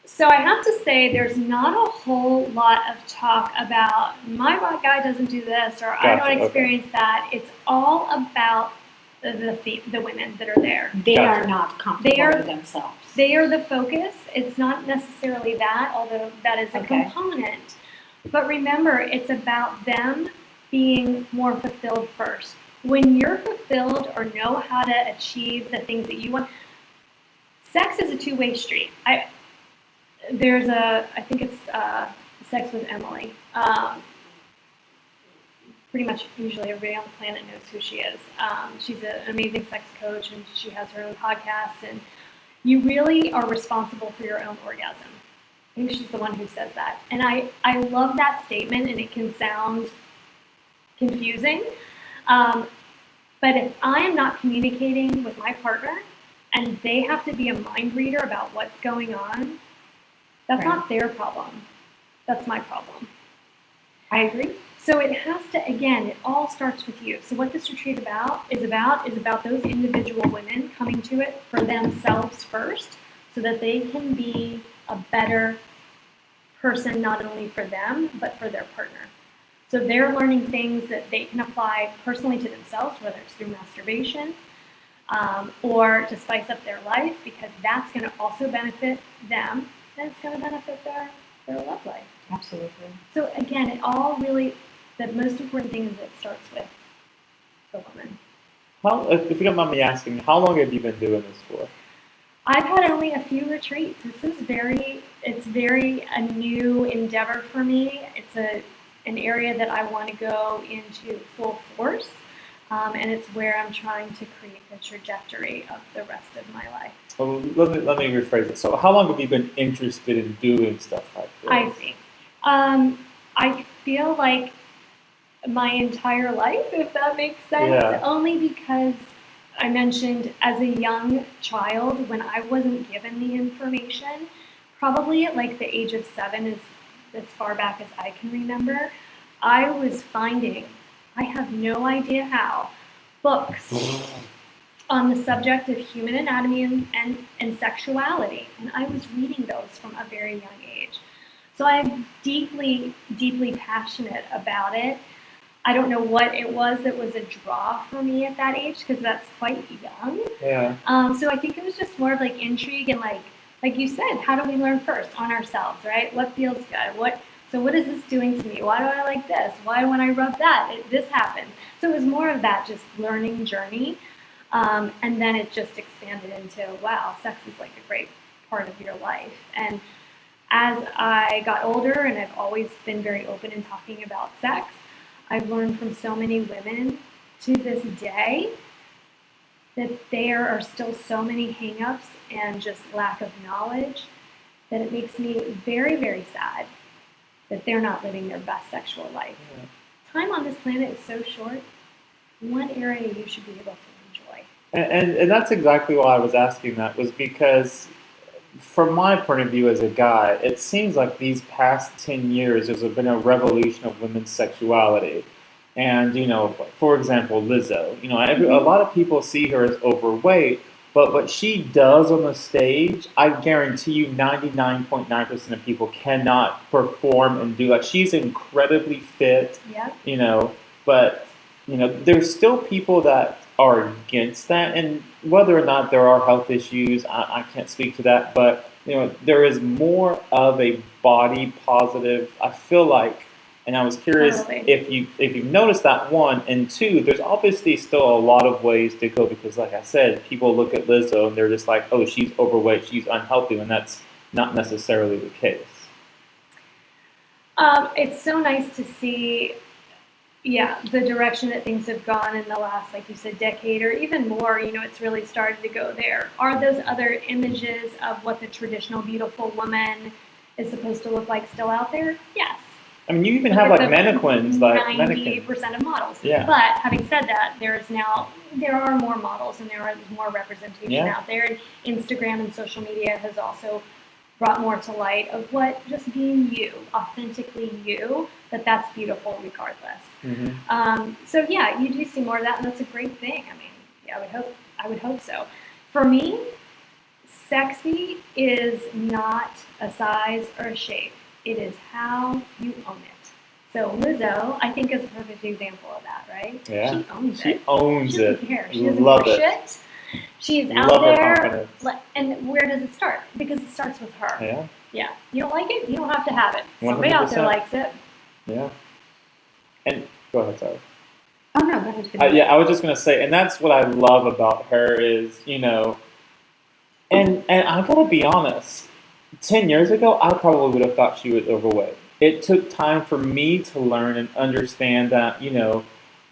S2: So I have to say there's not a whole lot of talk about my guy doesn't do this or I don't experience that. It's all about the women that are there.
S1: They are not comfortable with themselves.
S2: They are the focus. It's not necessarily that, although that is a component. But remember, it's about them being more fulfilled first. When you're fulfilled or know how to achieve the things that you want, sex is a two-way street. I think it's Sex with Emily. Pretty much usually everybody on the planet knows who she is. She's an amazing sex coach and she has her own podcast, and you really are responsible for your own orgasm. I think she's the one who says that. And I love that statement, and it can sound confusing. But if I am not communicating with my partner and they have to be a mind reader about what's going on, that's not their problem. That's my problem.
S1: I agree.
S2: So it has to, again, it all starts with you. So what this retreat is about those individual women coming to it for themselves first so that they can be a better person, not only for them, but for their partner. So they're learning things that they can apply personally to themselves, whether it's through masturbation or to spice up their life, because that's going to also benefit them and it's going to benefit their love life.
S1: Absolutely.
S2: So again, it all really, the most important thing is it starts with the woman.
S3: If you don't mind me asking, how long have you been doing this for?
S2: I've had only a few retreats. This is it's very a new endeavor for me. It's an area that I want to go into full force, and it's where I'm trying to create the trajectory of the rest of my life.
S3: Well, let me rephrase it. So how long have you been interested in doing stuff like this?
S2: I see. I feel like my entire life, if that makes sense, only because I mentioned as a young child, when I wasn't given the information, probably at like the age of 7, is as far back as I can remember, I was finding, I have no idea how, books on the subject of human anatomy and sexuality. And I was reading those from a very young age. So I'm deeply, deeply passionate about it. I don't know what it was that was a draw for me at that age, because that's quite young.
S3: Yeah.
S2: So I think it was just more of like intrigue and like you said, how do we learn first? On ourselves, right? What feels good? So what is this doing to me? Why do I like this? Why when I rub that, this happens? So it was more of that just learning journey. And then it just expanded into, wow, sex is like a great part of your life. And as I got older, and I've always been very open in talking about sex, I've learned from so many women to this day that there are still so many hang-ups and just lack of knowledge that it makes me very, very sad that they're not living their best sexual life. Yeah. Time on this planet is so short. One area you should be able to enjoy.
S3: And that's exactly why I was asking that, was because from my point of view as a guy, it seems like these past 10 years there's been a revolution of women's sexuality. And, for example, Lizzo, a lot of people see her as overweight, but what she does on the stage, I guarantee you 99.9% of people cannot perform and do that. She's incredibly fit, but, there's still people that are against that, and whether or not there are health issues, I can't speak to that, but there is more of a body positive, I feel like, and I was curious if you've noticed that, one, and two, there's obviously still a lot of ways to go, because like I said, people look at Lizzo and they're just like, oh, she's overweight, she's unhealthy, and that's not necessarily the case.
S2: It's so nice to see the direction that things have gone in the last, like you said, decade or even more. It's really started to go there. Are those other images of what the traditional beautiful woman is supposed to look like still out there? Yes.
S3: I mean, you even
S2: Look
S3: have
S2: at
S3: like
S2: the
S3: mannequins, like
S2: 98% of models.
S3: Yeah.
S2: But having said that, there are more models and there is more representation out there. And Instagram and social media has also brought more to light of what just being you, authentically you, that's beautiful regardless. So yeah, you do see more of that, and that's a great thing. I mean, yeah, I would hope so. For me, sexy is not a size or a shape. It is how you own it. So Lizzo, I think, is a perfect example of that, right?
S3: Yeah.
S2: She owns
S3: She
S2: it.
S3: owns
S2: She doesn't
S3: it.
S2: care. She doesn't
S3: Love
S2: give a
S3: it.
S2: shit. She's
S3: Love
S2: out
S3: her
S2: there.
S3: confidence.
S2: And where does it start? Because it starts with her.
S3: Yeah.
S2: Yeah. You don't like it? You don't have to have it. Somebody out there
S3: 100%.
S2: likes it.
S3: Yeah. And go ahead, sorry.
S1: Oh no, go ahead.
S3: Yeah, I was just gonna say, and that's what I love about her is, you know, and I gotta be honest. 10 years ago, I probably would have thought she was overweight. It took time for me to learn and understand that, you know,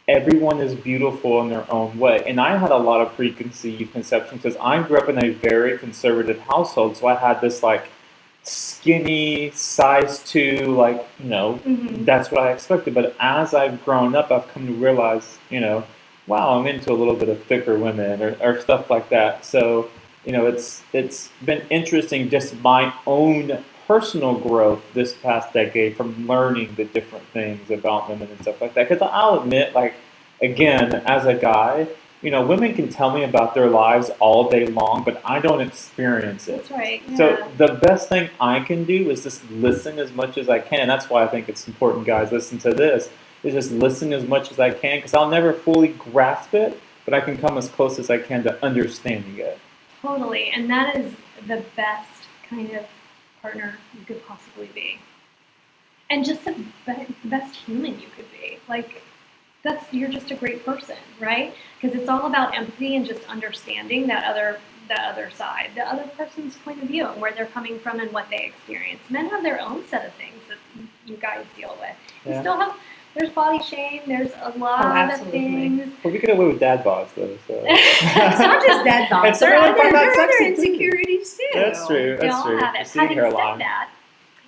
S3: everyone is beautiful in their own way. And I had a lot of preconceived conceptions because I grew up in a very conservative household. So I had this like skinny, size 2, like, you know, that's what I expected. But as I've grown up, I've come to realize, you know, wow, I'm into a little bit of thicker women or stuff like that. So, you know, it's been interesting just my own personal growth this past decade from learning the different things about women and stuff like that. Because I'll admit, like, again, as a guy, you know, women can tell me about their lives all day long, but I don't experience it.
S2: That's right. Yeah.
S3: So the best thing I can do is just listen as much as I can. And that's why I think it's important, guys, listen to this, is just listen as much as I can, because I'll never fully grasp it, but I can come as close as I can to understanding it.
S2: Totally. And that is the best kind of partner you could possibly be. And just the best human you could be. Like, you're just a great person, right? Because it's all about empathy and just understanding that other side, the other person's point of view and where they're coming from and what they experience. Men have their own set of things that you guys deal with.
S3: Yeah.
S2: You still have, there's body shame, there's a lot of things.
S3: But we get away with dad bods, though. So.
S1: It's not just dad bods. There are other insecurities too.
S3: That's true.
S2: They all have it. Having said
S3: line.
S2: that,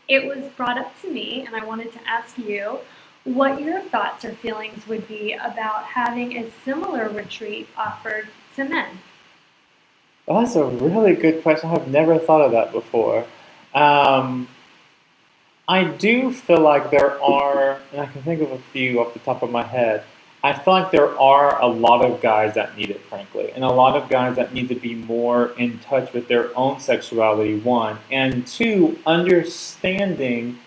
S2: it was brought up to me, and I wanted to ask you what your thoughts or feelings would be about having a similar retreat offered to men.
S3: Oh, that's a really good question. I've never thought of that before. I do feel like there are, and I can think of a few off the top of my head, I feel like there are a lot of guys that need it, frankly, and a lot of guys that need to be more in touch with their own sexuality, one, and two, understanding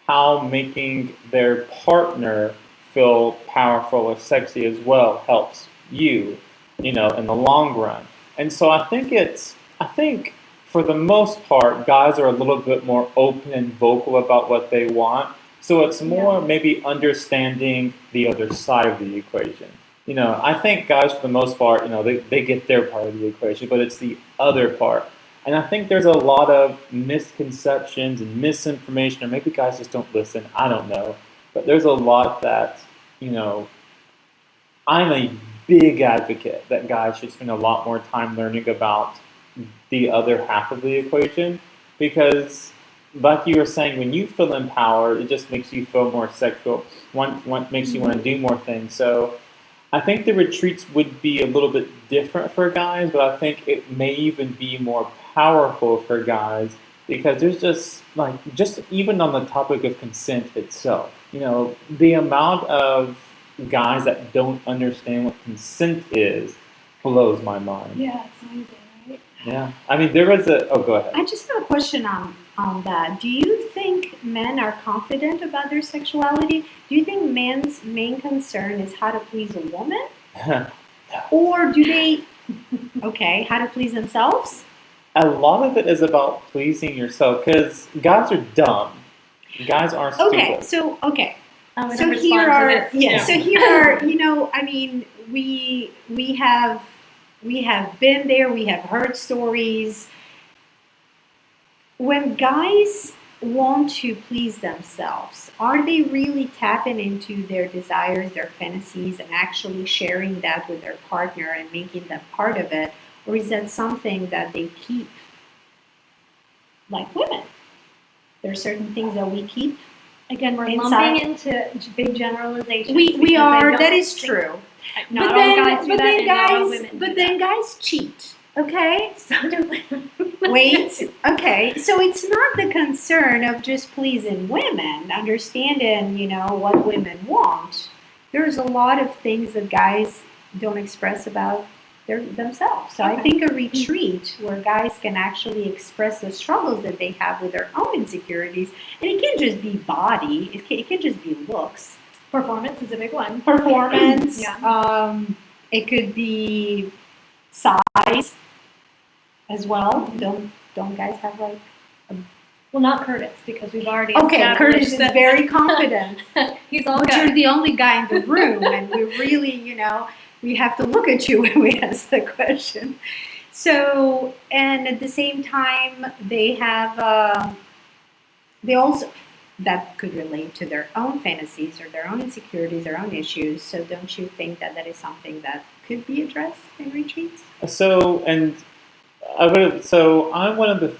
S3: how making their partner feel powerful or sexy as well helps you, you know, in the long run. And so I think for the most part, guys are a little bit more open and vocal about what they want. So it's more maybe understanding the other side of the equation. You know, I think guys for the most part, you know, they get their part of the equation, but it's the other part. And I think there's a lot of misconceptions and misinformation, or maybe guys just don't listen. I don't know. But there's a lot that, you know, I'm a big advocate that guys should spend a lot more time learning about the other half of the equation. Because, like you were saying, when you feel empowered, it just makes you feel more sexual. Makes you want to do more things. So I think the retreats would be a little bit different for guys, but I think it may even be more powerful for guys because there's just even on the topic of consent itself, you know, the amount of guys that don't understand what consent is blows my mind.
S2: Yeah, it's amazing, right?
S3: Yeah. I mean, there was go ahead.
S1: I just have a question on that. Do you think men are confident about their sexuality? Do you think men's main concern is how to please a woman? Or do they, how to please themselves?
S3: A lot of it is about pleasing yourself because guys are dumb. Guys aren't stupid.
S1: So
S2: So
S1: here are you know, I mean, we have been there, we have heard stories. When guys want to please themselves, are they really tapping into their desires, their fantasies, and actually sharing that with their partner and making them part of it? Or is that something that they keep like women? There are certain things that we keep.
S2: Again, we're
S1: Inside.
S2: lumping into big generalizations.
S1: We
S2: because
S1: are.
S2: I
S1: That
S2: don't
S1: is
S2: think-
S1: true.
S2: Not all guys do that, and not all women do
S1: But
S2: that.
S1: then guys cheat. Okay.
S2: So do women.
S1: Wait. Okay. So it's not the concern of just pleasing women, understanding, what women want. There's a lot of things that guys don't express about themselves. So I think a retreat where guys can actually express the struggles that they have with their own insecurities, and it can't just be body, it can just be looks.
S2: Performance is a big one.
S1: Performance.
S2: Yeah.
S1: It could be size as well. Don't guys have like?
S2: Well, not Curtis, because we've already
S1: Okay,
S2: established
S1: Curtis is
S2: that
S1: very confident.
S2: he's all
S1: But
S2: good.
S1: you're the only guy in the room, and we really, we have to look at you when we ask the question. So, and at the same time, they have, they also, that could relate to their own fantasies or their own insecurities, their own issues. So don't you think that is something that could be addressed in retreats?
S3: So, and I'm one of the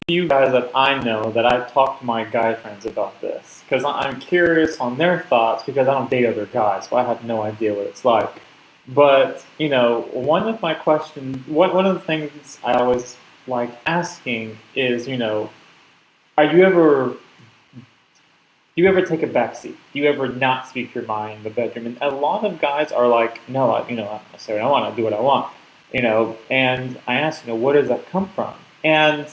S3: few guys that I know that I talk to my guy friends about this because I'm curious on their thoughts because I don't date other guys, so I have no idea what it's like. But one of my questions, one of the things I always like asking is, are you ever? Do you ever take a backseat? Do you ever not speak your mind in the bedroom? And a lot of guys are like, no, I say what I want, I do what I want, And I ask, where does that come from? And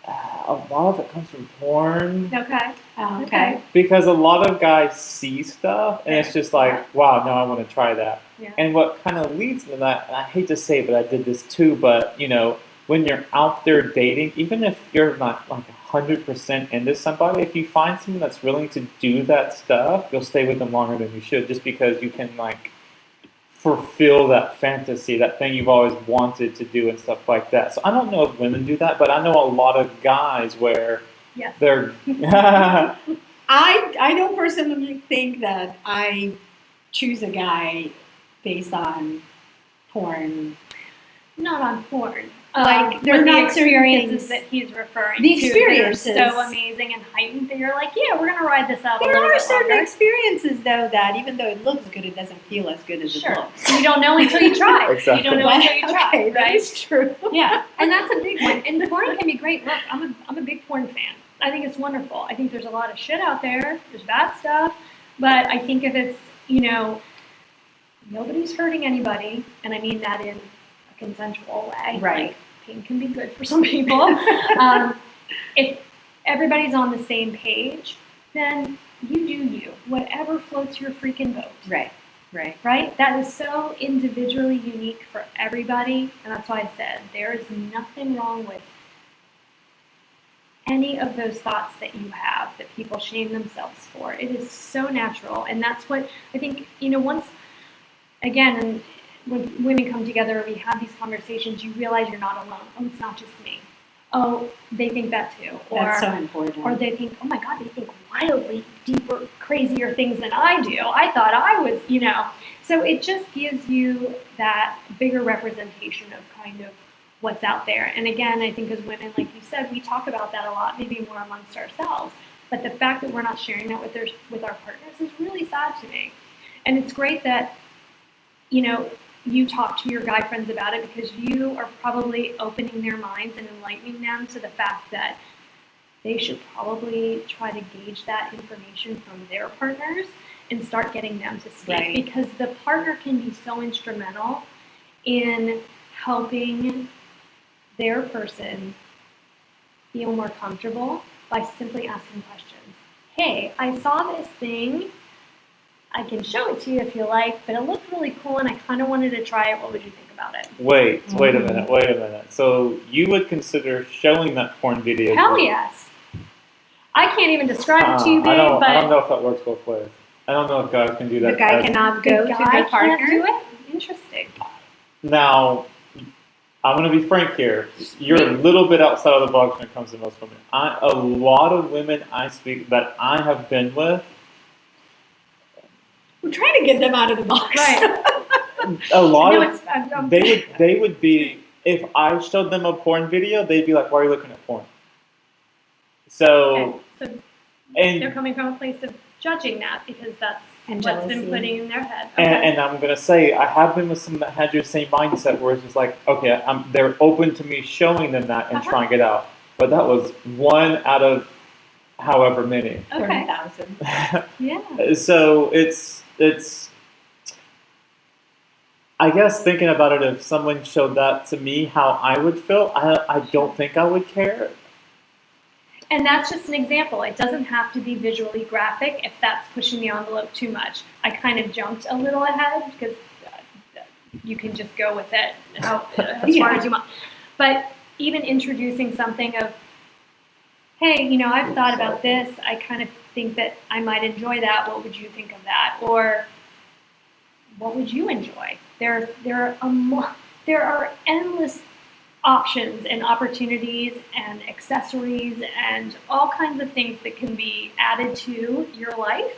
S3: a lot of it comes from porn.
S2: Okay.
S1: Okay.
S3: Because a lot of guys see stuff, and it's just like, wow, no, I want to try that.
S2: Yeah.
S3: And what kind of leads to that, and I hate to say it, but I did this too, but, when you're out there dating, even if you're not like 100% into somebody, if you find someone that's willing to do that stuff, you'll stay with them longer than you should, just because you can fulfill that fantasy, that thing you've always wanted to do and stuff like that. So I don't know if women do that, but I know a lot of guys where they're...
S1: I don't personally think that I choose a guy based on porn.
S2: Not on porn.
S1: They're
S2: but
S1: not
S2: the experiences
S1: things,
S2: that he's referring
S1: the
S2: to.
S1: experiences.
S2: They're so amazing and heightened that you're like, yeah, we're going to ride this out a
S1: There
S2: little
S1: are
S2: bit
S1: certain
S2: longer.
S1: experiences, though, that even though it looks good, it doesn't feel as good as it looks.
S2: You don't know until you try.
S3: Exactly.
S2: You don't know until you try,
S1: Okay, that
S2: right?
S1: is true.
S2: Yeah, and that's a big one. And porn can be great. Look, I'm a big porn fan. I think it's wonderful. I think there's a lot of shit out there. There's bad stuff. But I think if it's, nobody's hurting anybody, and I mean that in a consensual way.
S1: Right.
S2: Like, pain can be good for some people. If everybody's on the same page, then you do you. Whatever floats your freaking boat.
S1: Right.
S2: Right? That is so individually unique for everybody, and that's why I said there is nothing wrong with any of those thoughts that you have that people shame themselves for. It is so natural, and that's what I think, once, again, and when women come together and we have these conversations, you realize you're not alone. Oh, it's not just me. Oh, they think that too.
S1: That's so important.
S2: Or they think, oh my God, they think wildly deeper, crazier things than I do. I thought I was, So it just gives you that bigger representation of kind of what's out there. And again, I think as women, like you said, we talk about that a lot, maybe more amongst ourselves. But the fact that we're not sharing that with our partners is really sad to me. And it's great that, you talk to your guy friends about it because you are probably opening their minds and enlightening them to the fact that they should probably try to gauge that information from their partners and start getting them to speak.
S1: Right.
S2: Because the partner can be so instrumental in helping their person feel more comfortable by simply asking questions. Hey, I saw this thing. I can show it to you if you like, but it looked really cool and I kind of wanted to try it. What would you think about it?
S3: Wait a minute. So you would consider showing that porn video?
S2: Hell yes. I can't even describe it to you, babe,
S3: I don't know if that works both ways. I don't know if guys can do that.
S1: The guy cannot go to
S2: guy
S1: the partner.
S2: can't do it? Interesting.
S3: Now, I'm going to be frank here. You're a little bit outside of the box when it comes to most women. A lot of women that I have been with,
S1: We're trying to get them out of the box.
S2: Right.
S3: a lot
S2: No,
S3: of they would be, if I showed them a porn video, they'd be like, "Why are you looking at porn?" So
S2: Okay. So
S3: And
S2: they're coming from a place of judging that because that's
S1: And
S2: what's been
S1: jealousy.
S2: putting in their head. Okay.
S3: and I'm gonna say I have been with some that had your same mindset where it's just like, okay, they're open to me showing them that and trying it out. But that was one out of however many.
S2: Okay.
S1: 40,000.
S2: Yeah.
S3: So it's I guess thinking about it, if someone showed that to me, how I would feel, I don't think I would care.
S2: And that's just an example. It doesn't have to be visually graphic if that's pushing the envelope too much. I kind of jumped a little ahead because you can just go with it as far as you want. But even introducing something of, hey, I've thought about this. I kind of think that I might enjoy that. What would you think of that? Or what would you enjoy? There are endless options and opportunities and accessories and all kinds of things that can be added to your life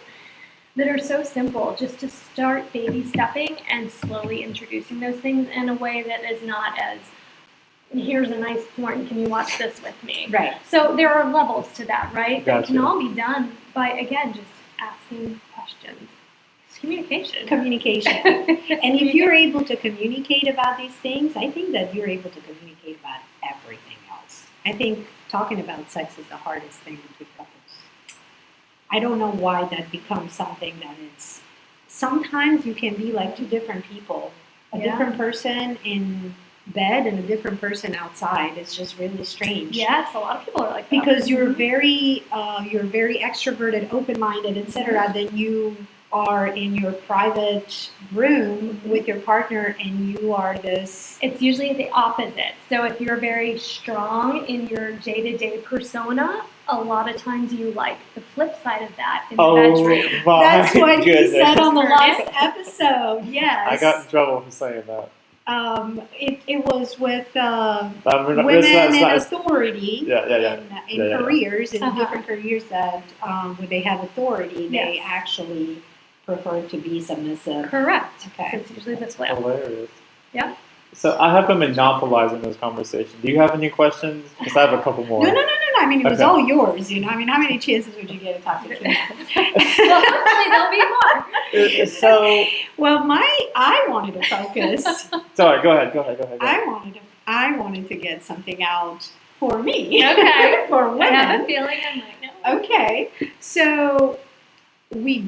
S2: that are so simple, just to start baby stepping and slowly introducing those things in a way that is not as, here's a nice porn, can you watch this with me?
S1: Right.
S2: So there are levels to that, right? That can
S3: Gotcha.
S2: all be done by, again, just asking questions. It's communication.
S1: Communication. And if you're able to communicate about these things, I think that you're able to communicate about everything else. I think talking about sex is the hardest thing between couples. I don't know why that becomes something that it's, sometimes you can be like two different people, a different person in bed and a different person outside. It's just really strange.
S2: Yes, a lot of people are like that.
S1: Because you're very extroverted, open-minded, etc. Then you are in your private room with your partner, and you are this.
S2: It's usually the opposite. So if you're very strong in your day-to-day persona, a lot of times you like the flip side of that in the bedroom.
S3: My
S1: That's what
S3: goodness.
S1: he said on the last episode. Yes,
S3: I got in trouble for saying that.
S1: It was with
S3: Women
S1: women in authority in careers, in different careers that where they have authority, they actually prefer to be submissive.
S2: Correct.
S1: Okay.
S2: It's usually the flip.
S3: Hilarious.
S2: Yeah.
S3: So I have been monopolizing this conversation. Do you have any questions? Because I have a couple more.
S1: No. I mean, it was all yours. I mean, how many chances would you get to talk to Tina?
S2: Well, hopefully there'll be more.
S3: So,
S1: well, I wanted to focus.
S3: Sorry, go ahead.
S1: I wanted to get something out for me.
S2: Okay.
S1: For women.
S2: I have a feeling I might know.
S1: Okay. So we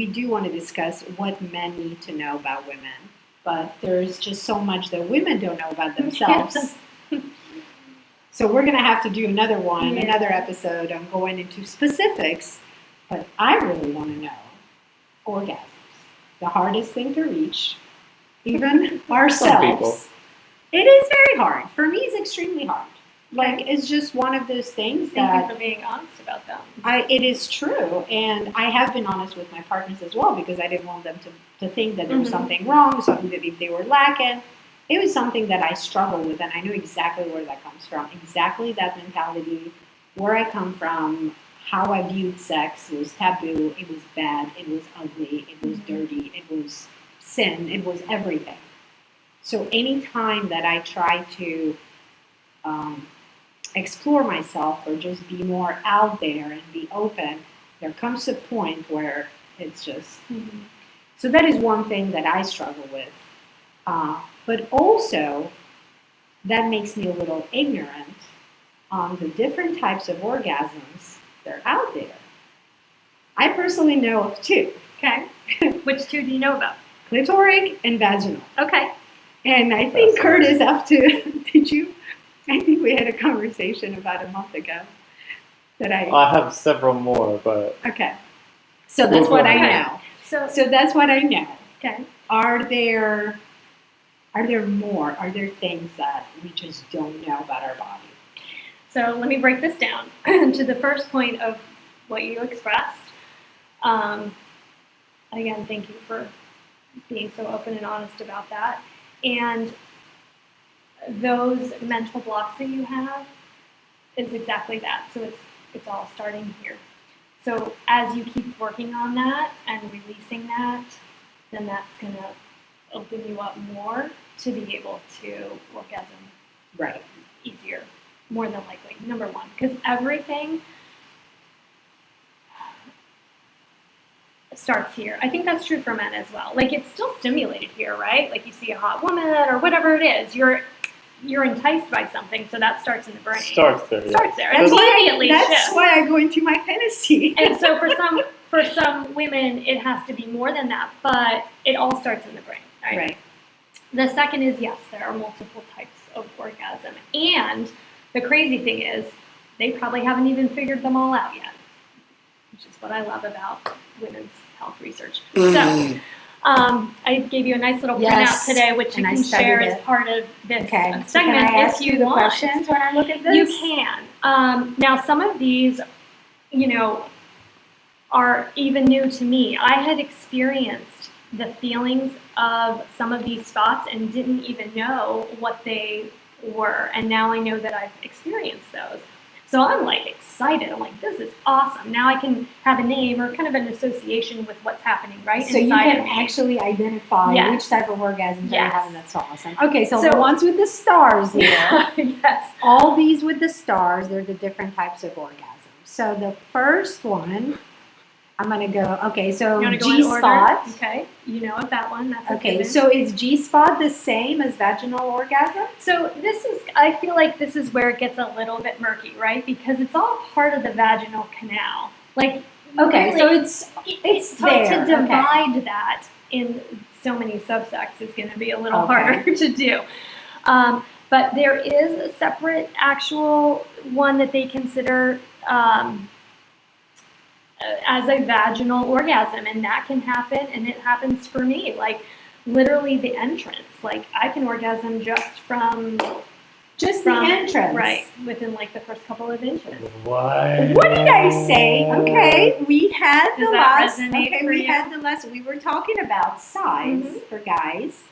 S1: do want to discuss what men need to know about women, but there's just so much that women don't know about themselves. So we're going to have to do another episode on going into specifics, but I really want to know orgasms. The hardest thing to reach, even ourselves. It is very hard. For me, it's extremely hard. Like, it's just one of those things that...
S2: Thank you for being honest about them.
S1: It is true, and I have been honest with my partners as well, because I didn't want them to think that there was something wrong, something that if they were lacking. It was something that I struggled with, and I knew exactly where that comes from, exactly that mentality, where I come from, how I viewed sex. It was taboo, it was bad, it was ugly, it was dirty, it was sin, it was everything. So any time that I try to explore myself or just be more out there and be open, there comes a point where it's just... So that is one thing that I struggle with. But also, that makes me a little ignorant on the different types of orgasms that are out there. I personally know of two.
S2: Okay. Which two do you know about?
S1: Clitoric and vaginal.
S2: Okay.
S1: And I think Curtis, did you? I think we had a conversation about a month ago. I
S3: have several more, but...
S1: Okay. So that's what I know. So that's what I know.
S2: Okay.
S1: Are there more? Are there things that we just don't know about our body?
S2: So let me break this down to the first point of what you expressed. Again, thank you for being so open and honest about that. And those mental blocks that you have is exactly that. So it's all starting here. So as you keep working on that and releasing that, then that's going to open you up more to be able to orgasm easier, more than likely, number one. Because everything, starts here. I think that's true for men as well. Like it's still stimulated here, right? Like you see a hot woman or whatever it is, you're enticed by something, so that starts in the brain.
S3: Starts there.
S2: Starts there.
S1: That's
S2: Immediately shifts.
S1: why I go into my fantasy.
S2: And so for some women, it has to be more than that, but it all starts in the brain, right?
S1: Right.
S2: The second is yes, there are multiple types of orgasm, and the crazy thing is, they probably haven't even figured them all out yet, which is what I love about women's health research. So, I gave you a nice little printout today, which you can share as part of this segment
S1: so can I ask
S2: if you
S1: the
S2: want.
S1: questions when I look at this?
S2: You can. Now, some of these, are even new to me. I had experienced the feelings of some of these spots and didn't even know what they were, and now I know that I've experienced those. So I'm like excited. I'm like, this is awesome. Now I can have a name or kind of an association with what's happening, right?
S1: So you can actually identify which type of orgasms you're
S2: Yes.
S1: having. That's so awesome. Okay, so the ones with the stars here,
S2: yes.
S1: all these with the stars, they're the different types of orgasms. So the first one, I'm going to go, okay, so
S2: You want to go in
S1: G-spot.
S2: order? Okay, you know that one. That's a
S1: Okay,
S2: given.
S1: so is G-spot the same as vaginal orgasm?
S2: So I feel like this is where it gets a little bit murky, right? Because it's all part of the vaginal canal. Like,
S1: Okay,
S2: really,
S1: so it's
S2: hard
S1: there.
S2: to divide that in so many subsects is going to be a little harder to do. But there is a separate actual one that they consider as a vaginal orgasm, and that can happen, and it happens for me. Like literally the entrance. Like I can orgasm just from
S1: the entrance,
S2: right? Within like the first couple of inches.
S3: What?
S1: What did I say? Okay, we had
S2: Does
S1: the
S2: that
S1: last.
S2: resonate
S1: Okay,
S2: for
S1: we
S2: you?
S1: had the last. We were talking about size for guys,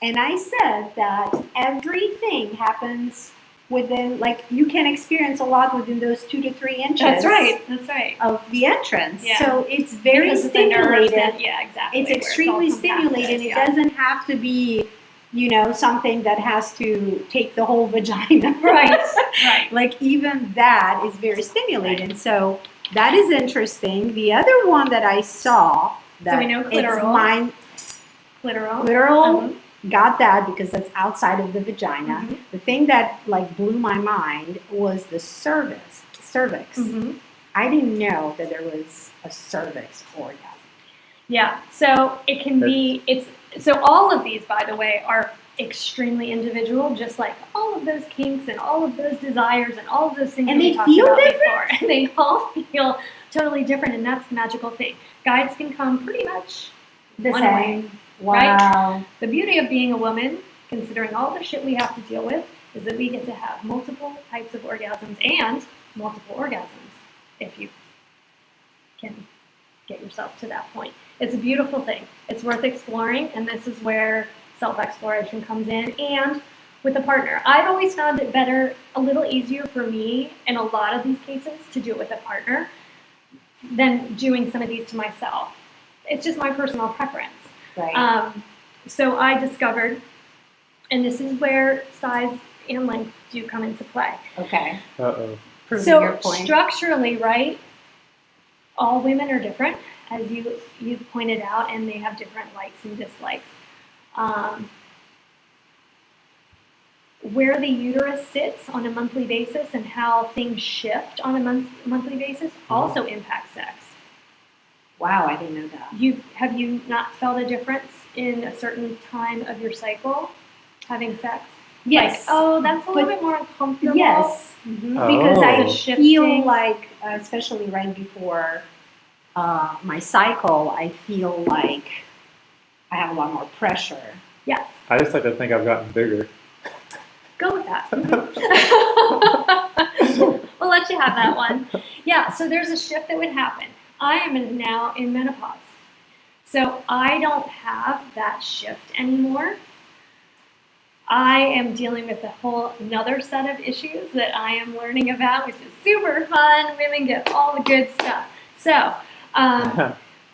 S1: and I said that everything happens within, like you can experience a lot within those 2 to 3 inches.
S2: That's right. That's right.
S1: Of the entrance.
S2: Yeah.
S1: So it's very
S2: Because of the nerves
S1: stimulated.
S2: and- yeah, exactly.
S1: It's
S2: where
S1: extremely
S2: all compacted,
S1: stimulating. It
S2: yeah.
S1: doesn't have to be, something that has to take the whole vagina.
S2: Right. Right.
S1: Like even that is very stimulating.
S2: Right.
S1: So that is interesting. The other one that I saw that
S2: we know
S1: it's
S2: clitoral. Clitoral.
S1: clitoral, got that because that's outside of the vagina.
S2: Mhm.
S1: The thing that like blew my mind was the cervix.
S2: Mhm.
S1: I didn't know that there was a cervix orgasm.
S2: Yeah. So it can be. So all of these, by the way, are extremely individual, just like all of those kinks and all of those desires and all of those things.
S1: And
S2: that we
S1: they
S2: talked
S1: feel
S2: about
S1: different?
S2: before. And they all feel totally different, and that's the magical thing. Guys can come pretty much
S1: The
S2: one
S1: same.
S2: way.
S1: Wow.
S2: The beauty of being a woman, considering all the shit we have to deal with, is that we get to have multiple types of orgasms and multiple orgasms if you can get yourself to that point. It's a beautiful thing. It's worth exploring, and this is where self-exploration comes in, and with a partner. I've always found it better, a little easier for me in a lot of these cases to do it with a partner than doing some of these to myself. It's just my personal preference.
S1: Right.
S2: So I discovered, and this is where size and length do come into play.
S1: Okay.
S3: Uh-oh.
S1: Proving
S2: So
S1: your point.
S2: structurally, right, all women are different, as you pointed out, and they have different likes and dislikes. Where the uterus sits on a monthly basis and how things shift on a monthly basis also impacts sex.
S1: Wow, I didn't know that.
S2: Have you not felt a difference in a certain time of your cycle having sex?
S1: Yes.
S2: Like, oh, that's a little
S1: But-
S2: bit more uncomfortable.
S1: Yes.
S2: Mhm.
S3: Oh.
S1: Because I
S2: It's
S1: feel
S2: shifting.
S1: like, especially right before my cycle, I feel like I have a lot more pressure.
S2: Yes.
S3: I just like to think I've gotten bigger.
S2: Go with that. We'll let you have that one. Yeah, so there's a shift that would happen. I am now in menopause. So I don't have that shift anymore. I am dealing with a whole another set of issues that I am learning about, which is super fun. Women get all the good stuff. So,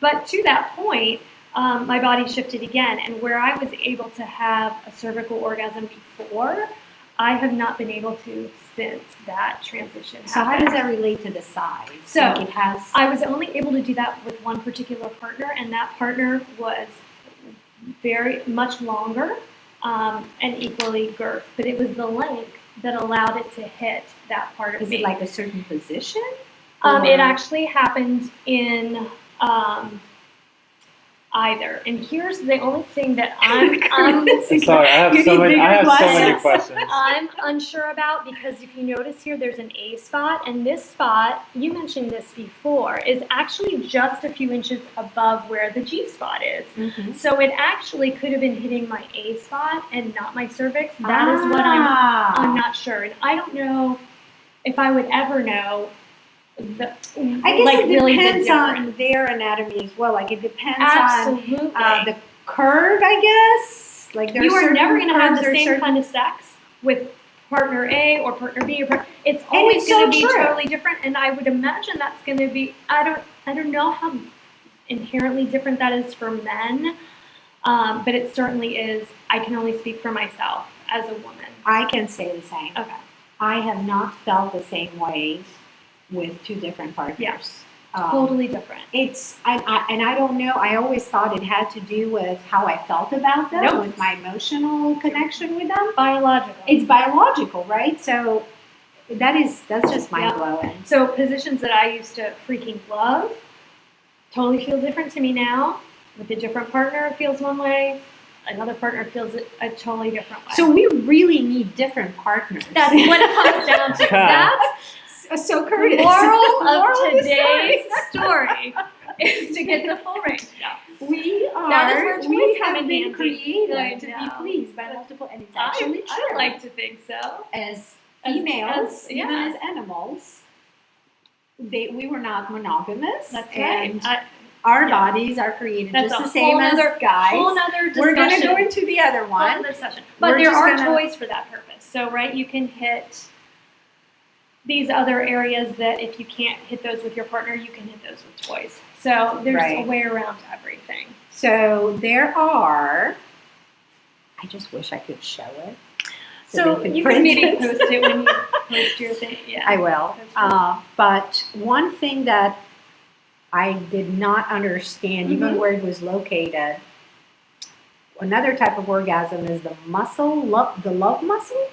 S2: but to that point, my body shifted again, and where I was able to have a cervical orgasm before, I have not been able to since that transition
S1: So how
S2: happened.
S1: does that relate to the size?
S2: So,
S1: Like it has.
S2: I was only able to do that with one particular partner, and that partner was very much longer and equally girth, but it was the length that allowed it to hit that part of
S1: Is
S2: me.
S1: it like a certain position?
S2: It actually happened in either. And here's the only thing that I'm
S3: Sorry, I have so many questions.
S2: I'm unsure about, because if you notice here, there's an A spot, and this spot, you mentioned this before, is actually just a few inches above where the G spot is.
S1: Mm-hmm.
S2: So it actually could have been hitting my A spot and not my cervix. That is what I'm not sure. And I don't know if I would ever know.
S1: I guess it depends on their anatomy as well. Like it depends
S2: Absolutely.
S1: on the curve, I guess. Like
S2: you are never going to have the same kind of sex with partner A or partner B. It's always going to be totally different. And I would imagine that's going to be. I don't know how inherently different that is for men, but it certainly is. I can only speak for myself as a woman.
S1: I can say the same.
S2: Okay.
S1: I have not felt the same way with two different partners.
S2: Yes. Totally different.
S1: I don't know. I always thought it had to do with how I felt about them, with my emotional connection with them.
S2: Biological.
S1: It's biological, right? So that's just mind blowing.
S2: So positions that I used to freaking love totally feel different to me now. With a different partner, it feels one way. Another partner feels it a totally different way.
S1: So we really need different partners.
S2: That's what it comes down to. That's
S1: so Curtis.
S2: The moral of today's story is to get the full range.
S1: We have been created to be pleased by multiple, and it's actually true.
S2: I like to think so.
S1: As females, even as animals, we were not monogamous.
S2: That's
S1: and
S2: right.
S1: Our bodies are created just the same as guys.
S2: Whole other discussion.
S1: We're going to go into the other one.
S2: Whole other session. But there are toys for that purpose. So, right, you can hit these other areas that if you can't hit those with your partner, you can hit those with toys. So there's a way around everything.
S1: So there are, I just wish I could show it.
S2: So you can maybe post it when you post your thing. Yeah,
S1: I will. But one thing that I did not understand, even where it was located, another type of orgasm is the love muscle,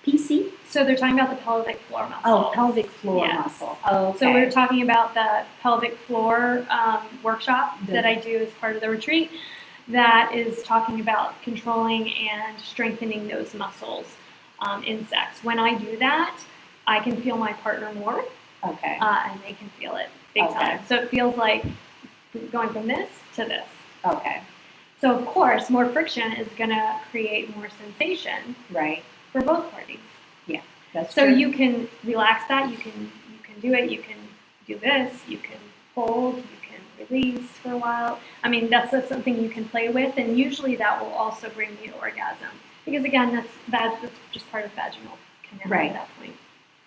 S1: PC.
S2: So they're talking about the pelvic floor muscle.
S1: Oh, pelvic floor muscle. Okay.
S2: So we're talking about the pelvic floor workshop that I do as part of the retreat. That is talking about controlling and strengthening those muscles in sex. When I do that, I can feel my partner more.
S1: Okay.
S2: And they can feel it big time. So it feels like going from this to this.
S1: Okay.
S2: So of course, more friction is going to create more sensation.
S1: Right.
S2: For both parties.
S1: Yeah, that's
S2: so
S1: true.
S2: You can relax that. You can do it. You can do this. You can hold. You can release for a while. I mean, that's something you can play with, and usually that will also bring the orgasm. Because again, that's just part of vaginal canal at that point.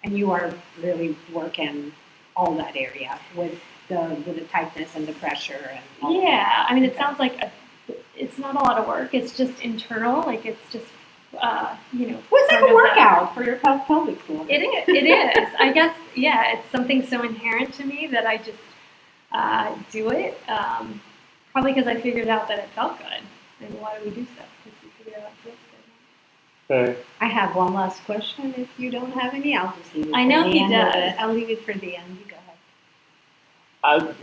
S2: And
S1: you are really working all that area with the tightness and the pressure and all that.
S2: I mean, it sounds like it's not a lot of work. It's just internal. Like it's just.
S1: Well, it's like a workout for your pelvic floor.
S2: It is. I guess, it's something so inherent to me that I just do it. Probably because I figured out that it felt good. And why do we do stuff? Because we figured out it feels good.
S1: I have one last question. If you don't have any, I'll just leave it.
S2: I know he does.
S1: I'll leave it for the end. You go ahead.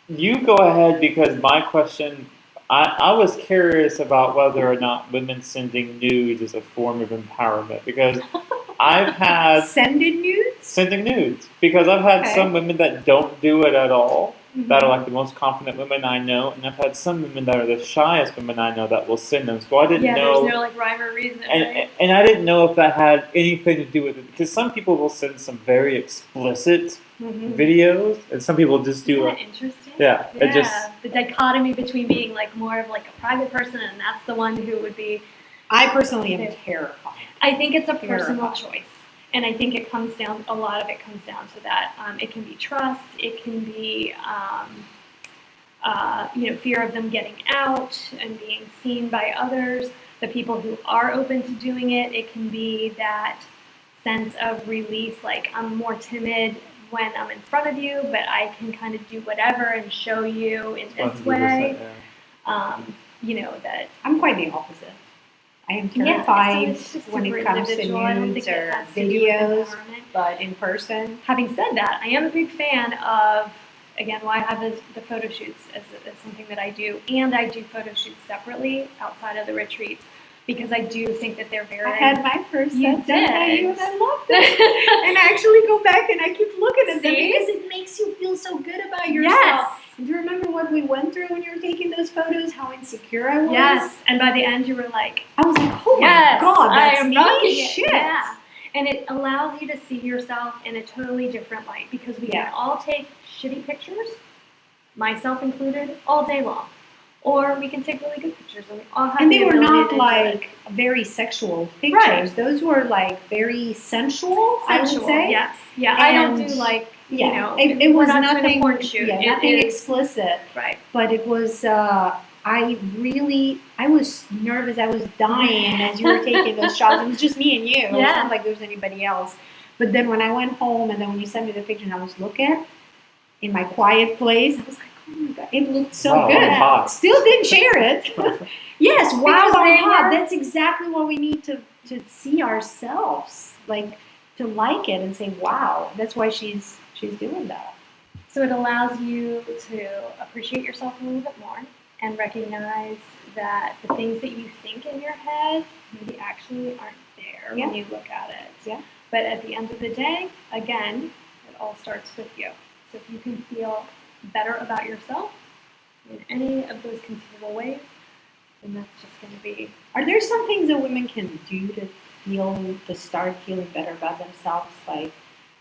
S3: You go ahead, because my question. I was curious about whether or not women sending nudes is a form of empowerment, because I've had
S1: sending nudes
S3: because I've had some women that don't do it at all, that are like the most confident women I know, and I've had some women that are the shyest women I know that will send them. So I didn't know.
S2: There's no like rhyme or reason.
S3: And I didn't know if that had anything to do with it, because some people will send some very explicit videos, and some people just do.
S2: Isn't that interesting?
S3: Yeah, it just
S2: the dichotomy between being like more of like a private person, and that's the one who would be.
S1: I personally am terrified.
S2: I think it's a personal choice, and I think it comes down. A lot of it comes down to that. It can be trust. It can be, fear of them getting out and being seen by others. the people who are open to doing it, it can be that sense of release, like I'm more timid when I'm in front of you, but I can kind of do whatever and show you in this way.
S3: Yeah.
S2: That
S1: I'm quite the opposite. I am
S2: so
S1: terrified
S2: it's just
S1: when
S2: super
S1: it comes to
S2: individual. I don't
S1: nudes
S2: think it
S1: or
S2: has to do with
S1: videos,
S2: empowerment.
S1: but in person.
S2: Having said that, I am a big fan of, again, why I have the photo shoots as something that I do, and I do photo shoots separately outside of the retreats because I do think that they're very.
S1: I had my first
S2: You
S1: set done by
S2: did.
S1: you, and I loved it. And I actually go back and I keep looking at them
S2: See?
S1: because it makes you feel so good about yourself.
S2: Yes.
S1: Do you remember what we went through when you were taking those photos? How insecure I was.
S2: Yes, and by the end you were like,
S1: I was like, oh
S2: yes,
S1: my god, that's
S2: I am
S1: me.
S2: rocking it.
S1: Shit.
S2: Yeah. And it allows you to see yourself in a totally different light because we can all take shitty pictures, myself included, all day long. Or we can take really good pictures and we all have
S1: And
S2: the
S1: they were
S2: ability
S1: not
S2: to do
S1: like very sexual pictures.
S2: Right.
S1: Those were like very sensual, I would say.
S2: Yes. Yeah. I don't do like,
S1: it
S2: we're
S1: was
S2: not
S1: nothing,
S2: doing a porn shoot.
S1: Yeah,
S2: It
S1: nothing
S2: is-
S1: explicit.
S2: Right.
S1: But it was, I was nervous. I was dying as you were taking those shots. It was just me and you. It was
S2: Yeah.
S1: not like there was anybody else. But then when I went home and then when you sent me the picture and I was looking in my quiet place, I was like, oh my god, it looked so
S3: Wow,
S1: good.
S3: I'm hot.
S1: Still didn't share it. Yes, wow,
S2: Because
S1: I'm
S2: they
S1: hot.
S2: were-
S1: That's exactly what we need to see ourselves, like to like it and say, wow. That's why she's doing that.
S2: So it allows you to appreciate yourself a little bit more and recognize that the things that you think in your head maybe actually aren't there when you look at it.
S1: Yeah.
S2: But at the end of the day, again, it all starts with you. So if you can feel better about yourself in any of those conceivable ways, then that's just going to be.
S1: Are there some things that women can do to start feeling better about themselves? Like,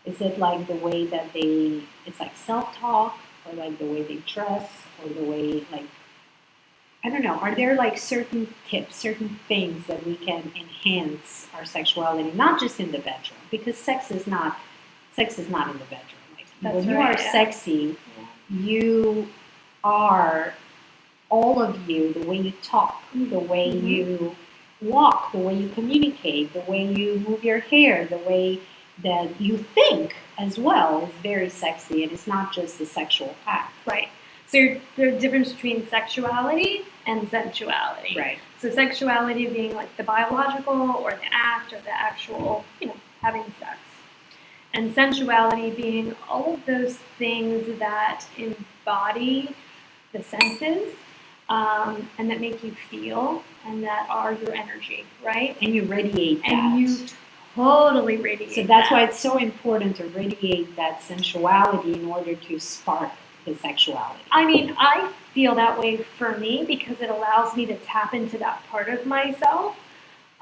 S1: is it like the way that it's like self-talk, or like the way they dress, or the way, like, I don't know, are there like certain tips, certain things that we can enhance our sexuality, not just in the bedroom, because sex is not in the bedroom. Like,
S2: That's
S1: when you
S2: right,
S1: are
S2: yeah.
S1: sexy,
S2: Yeah.
S1: you are all of you, the way you talk, the way you walk, the way you communicate, the way you move your hair, the way that you think as well is very sexy, and it's not just a sexual act.
S2: Right. So there's a difference between sexuality and sensuality.
S1: Right.
S2: So sexuality being like the biological or the act or the actual, having sex. And sensuality being all of those things that embody the senses and that make you feel and that are your energy, right?
S1: And you radiate that.
S2: And you totally radiate
S1: So that's
S2: that.
S1: why it's so important to radiate that sensuality in order to spark the sexuality.
S2: I mean, I feel that way for me because it allows me to tap into that part of myself.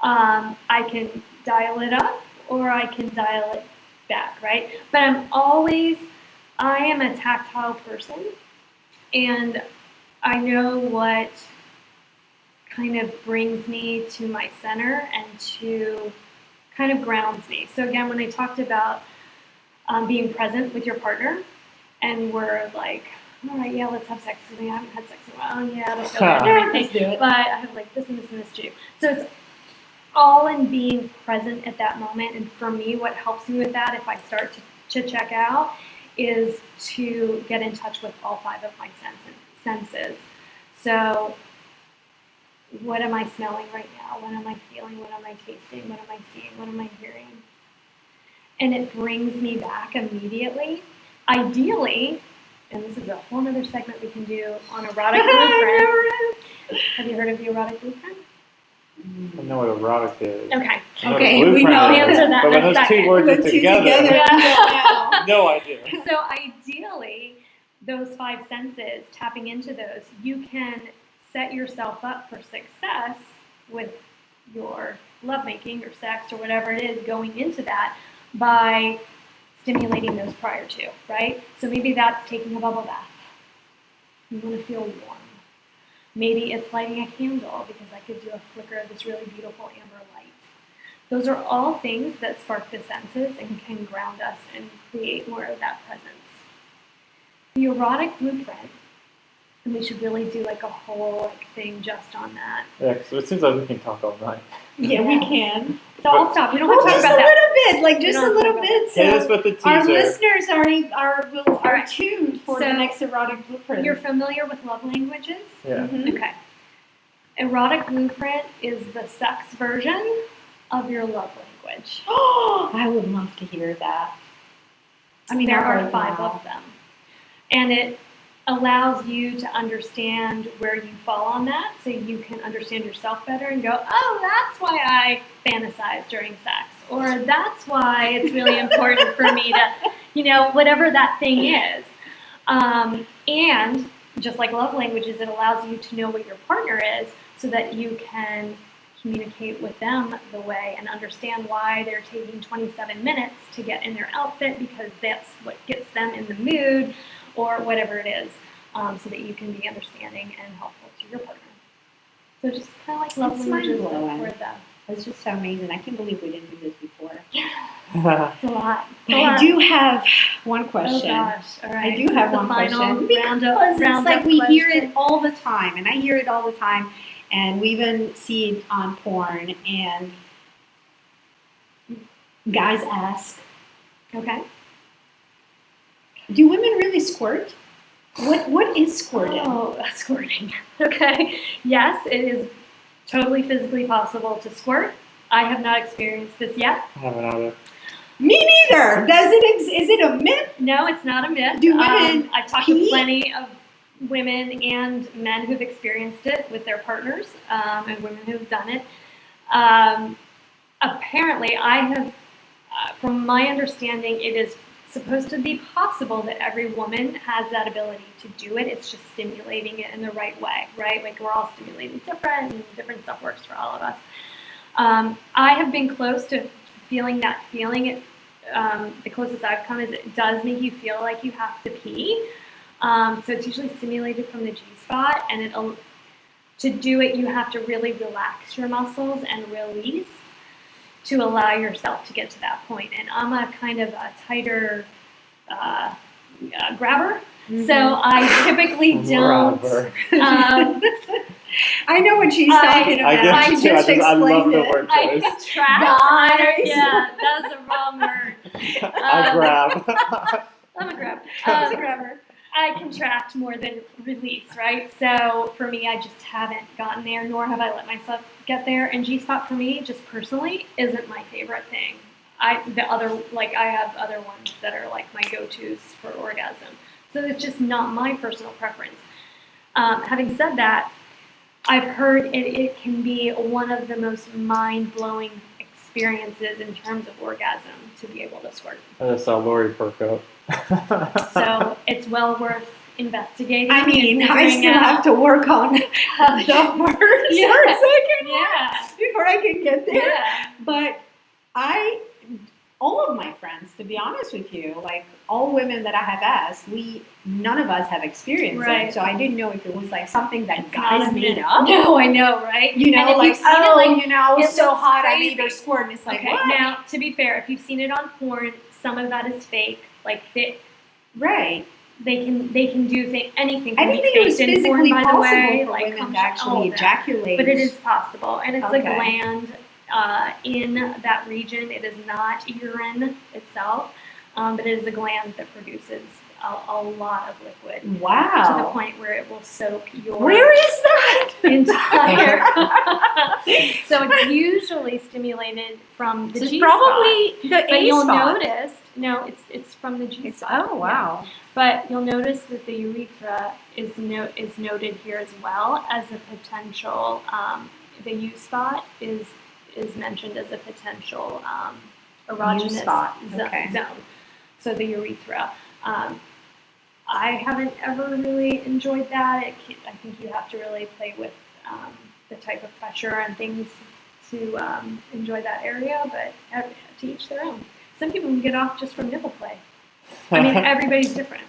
S2: I can dial it up or I can dial it back, right? But I am a tactile person, and I know what kind of brings me to my center and to kind of grounds me. So again, when I talked about being present with your partner, and we're like, all right, yeah, let's have sex. I haven't had sex in a while. Yeah, let's go.
S1: Let's do it.
S2: But I have like this and this and this to do. So it's all in being present at that moment. And for me, what helps me with that, if I start to check out, is to get in touch with all 5 of my senses. So what am I smelling right now? What am I feeling? What am I tasting? What am I seeing? What am I hearing? And it brings me back immediately. Ideally, and this is a whole other segment we can do on erotic blueprint. Have you heard of the erotic blueprint?
S3: I know what erotic is.
S2: Okay.
S3: I know what
S1: Okay,
S3: a
S1: we
S3: blueprint
S1: know
S3: is,
S1: the
S2: answer that
S3: But
S2: in
S3: when
S2: a
S3: those
S2: second.
S3: two words
S1: The
S3: are
S1: two
S3: together,
S2: Yeah.
S3: no idea.
S2: So ideally, those 5 senses, tapping into those, you can set yourself up for success with your lovemaking or sex or whatever it is going into that by stimulating those prior to, right? So maybe that's taking a bubble bath. You want to feel warm. Maybe it's lighting a candle because that gives you a flicker of this really beautiful amber light. Those are all things that spark the senses and can ground us and create more of that presence. The erotic blueprint And we should really do like a whole like thing just on that.
S3: Yeah, so it seems like we can talk all night.
S1: Yeah, we can.
S2: So I'll stop. We don't have
S1: Well,
S2: to talk
S1: just a
S2: about that.
S1: little bit, like just a
S2: don't
S1: little
S2: talk
S1: bit.
S3: Hit us
S1: So
S3: with the teaser.
S1: our listeners are
S2: right.
S1: tuned for
S2: So
S1: the next erotic blueprint.
S2: You're familiar with love languages?
S3: Yeah.
S1: Mhm.
S2: Okay. Erotic blueprint is the sex version of your love language.
S1: Oh, I would love to hear that. I mean,
S2: There
S1: not
S2: are
S1: right
S2: 5
S1: now.
S2: of them. And it allows you to understand where you fall on that so you can understand yourself better and go, oh, that's why I fantasize during sex. Or that's why it's really important for me to, whatever that thing is. And just like love languages, it allows you to know what your partner is so that you can communicate with them the way and understand why they're taking 27 minutes to get in their outfit because that's what gets them in the mood or whatever it is, so that you can be understanding and helpful to your partner. So just kind of like love
S1: It's
S2: languages
S1: mind-blowing.
S2: for them.
S1: That's just so amazing. I can't believe we didn't do this before.
S2: It's a lot.
S1: But I do have one
S2: Oh
S1: question.
S2: gosh! All right.
S1: I do have
S2: The
S1: one
S2: final
S1: question because
S2: roundup
S1: it's like we hear
S2: question.
S1: it all the time, and I hear it all the time, and we even see it on porn. And guys ask,
S2: Okay.
S1: "Do women really squirt? What is squirting?"
S2: Oh, squirting. Okay. Yes, it is totally physically possible to squirt. I have not experienced this yet.
S3: I haven't either.
S1: Me neither. Does it? Is it a myth?
S2: No, it's not a myth.
S1: Do women
S2: I've talked
S1: pee?
S2: to plenty of women and men who've experienced it with their partners, and women who've done it. Apparently, I have, from my understanding, it is supposed to be possible that every woman has that ability to do it. It's just stimulating it in the right way, right? Like we're all stimulated different, and different stuff works for all of us. I have been close to feeling that feeling. The closest I've come is it does make you feel like you have to pee. So it's usually stimulated from the G-spot, and to do it, you have to really relax your muscles and release to allow yourself to get to that point. And I'm a kind of a tighter grabber, so I typically don't.
S3: Grabber.
S1: I know what she's talking about.
S3: I
S1: She
S3: get you.
S1: just
S3: I love
S1: explained
S3: the
S1: it.
S3: word
S2: I
S3: choice.
S2: contract.
S1: Guys.
S2: Yeah, that was the wrong word.
S3: I grab.
S2: I'm a grab.
S1: She's a grabber.
S2: I contract more than release, right? So for me, I just haven't gotten there, nor have I let myself get there. And G-spot for me, just personally, isn't my favorite thing. I have other ones that are like my go-tos for orgasm. So it's just not my personal preference. Having said that, I've heard it can be one of the most mind-blowing experiences in terms of orgasm to be able to squirt.
S3: I just saw Lori perk up.
S2: So it's well worth investigating.
S1: I mean,
S2: and
S1: I
S2: figuring
S1: still
S2: out
S1: have to work on the first
S2: Yeah.
S1: or second
S2: Yeah.
S1: before I can get there.
S2: Yeah.
S1: But all of my friends, to be honest with you, like all women that I have asked, none of us have experienced
S2: Right.
S1: it. So I didn't know if it was like something that
S2: It's
S1: guys
S2: not a
S1: made
S2: myth.
S1: up.
S2: No, I know, right?
S1: You know,
S2: And if
S1: like,
S2: you've seen it,
S1: I was
S2: it
S1: so
S2: looks
S1: hot, I
S2: crazy.
S1: made her squirt. And it's like,
S2: Okay,
S1: what?
S2: now to be fair, if you've seen it on porn, some of that is fake. Like
S1: Right.
S2: they can do anything.
S1: I
S2: Can
S1: didn't
S2: be
S1: think it was
S2: faked in porn,
S1: physically
S2: by the
S1: possible
S2: way,
S1: for
S2: like
S1: women
S2: cum
S1: to
S2: shot, all
S1: actually
S2: of that.
S1: ejaculate.
S2: But it is possible, and it's a
S1: Okay.
S2: gland in that region. It is not urine itself, but it is a gland that produces a lot of liquid
S1: Wow.
S2: to the point where it will soak your
S1: Where is that?
S2: entire. So it's usually stimulated from the
S1: It's
S2: G
S1: probably the
S2: spot. But
S1: A
S2: you'll
S1: spot.
S2: notice, no, it's from the G spot.
S1: Oh wow.
S2: But you'll notice that the urethra is noted here as well as a potential. The U spot is mentioned as a potential erogenous
S1: spot, okay.
S2: zone. So the urethra. I haven't ever really enjoyed that. I think you have to really play with the type of pressure and things to enjoy that area, but to each their own. Some people can get off just from nipple play. I mean, everybody's different.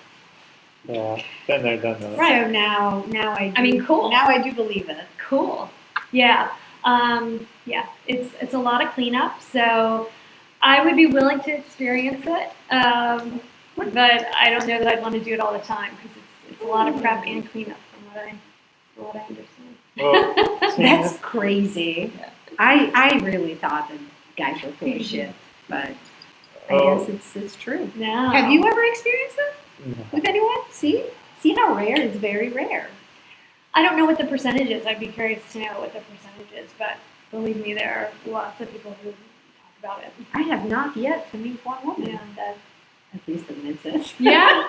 S3: Yeah, been there, done that.
S2: Right.
S1: So now I do,
S2: I mean, cool.
S1: Now I do believe it.
S2: Cool. Yeah. Yeah. It's a lot of cleanup. So I would be willing to experience it, but I don't know that I'd want to do it all the time because it's a lot of prep and cleanup from what what I understand.
S3: Well,
S1: That's
S3: Tina,
S1: crazy. I really thought that guys were full of shit, but I
S3: oh,
S1: guess it's true.
S2: No.
S1: Have you ever experienced it
S3: no.
S1: with anyone? See how rare? It's very rare.
S2: I don't know what the percentage is. I'd be curious to know what the percentage is, but believe me, there are lots of people who talk about it.
S1: I have not yet to meet one woman
S2: And
S1: that at least admits it.
S2: yeah,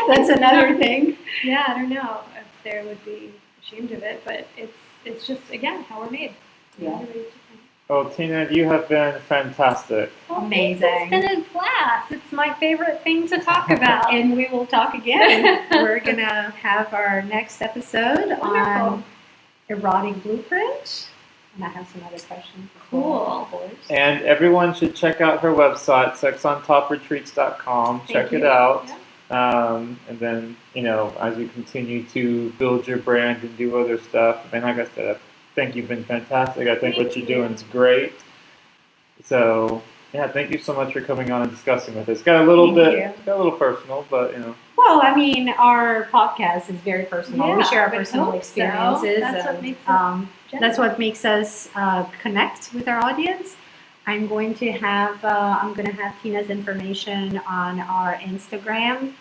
S1: That's another thing.
S2: yeah, I don't know if they would be ashamed of it, but it's just again how we're made.
S1: Yeah.
S2: Everybody's different.
S3: Well, Tina, you have been fantastic.
S2: Well,
S1: Amazing.
S2: It's been a blast. It's my favorite thing to talk about.
S1: And we will talk again. We're gonna have our next episode on
S2: Wonderful.
S1: erotic blueprint. And I have some other questions.
S2: Cool.
S1: Of course.
S3: And everyone should check out her website, sexontopreatreats.com.
S1: Thank
S3: Check it
S1: you.
S3: out.
S1: Yeah.
S3: And then, as you continue to build your brand and do other stuff, and like I said, I think you've been fantastic. I think what
S2: Thank
S3: you're
S2: you.
S3: doing is great. So, yeah, thank you so much for coming on and discussing with us. Got a little personal, but
S1: Well, I mean, our podcast is very personal. We
S2: Yeah,
S1: share our
S2: I would
S1: personal
S2: hope so.
S1: experiences.
S2: That's what
S1: and,
S2: makes it
S1: that's what makes us connect with our audience. I'm going to have Tina's information on our Instagram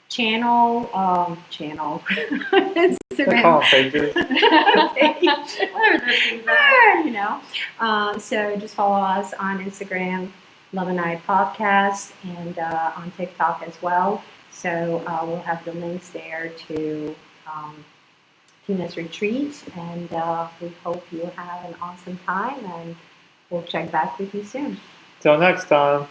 S1: channel.
S3: they call them pages.
S1: Page.
S2: Whatever those things are.
S1: So just follow us on Instagram, Love&I Podcast, and on TikTok as well. So we'll have the links there to Tina's retreat, and we hope you have an awesome time, and we'll check back with you soon.
S3: Till next time.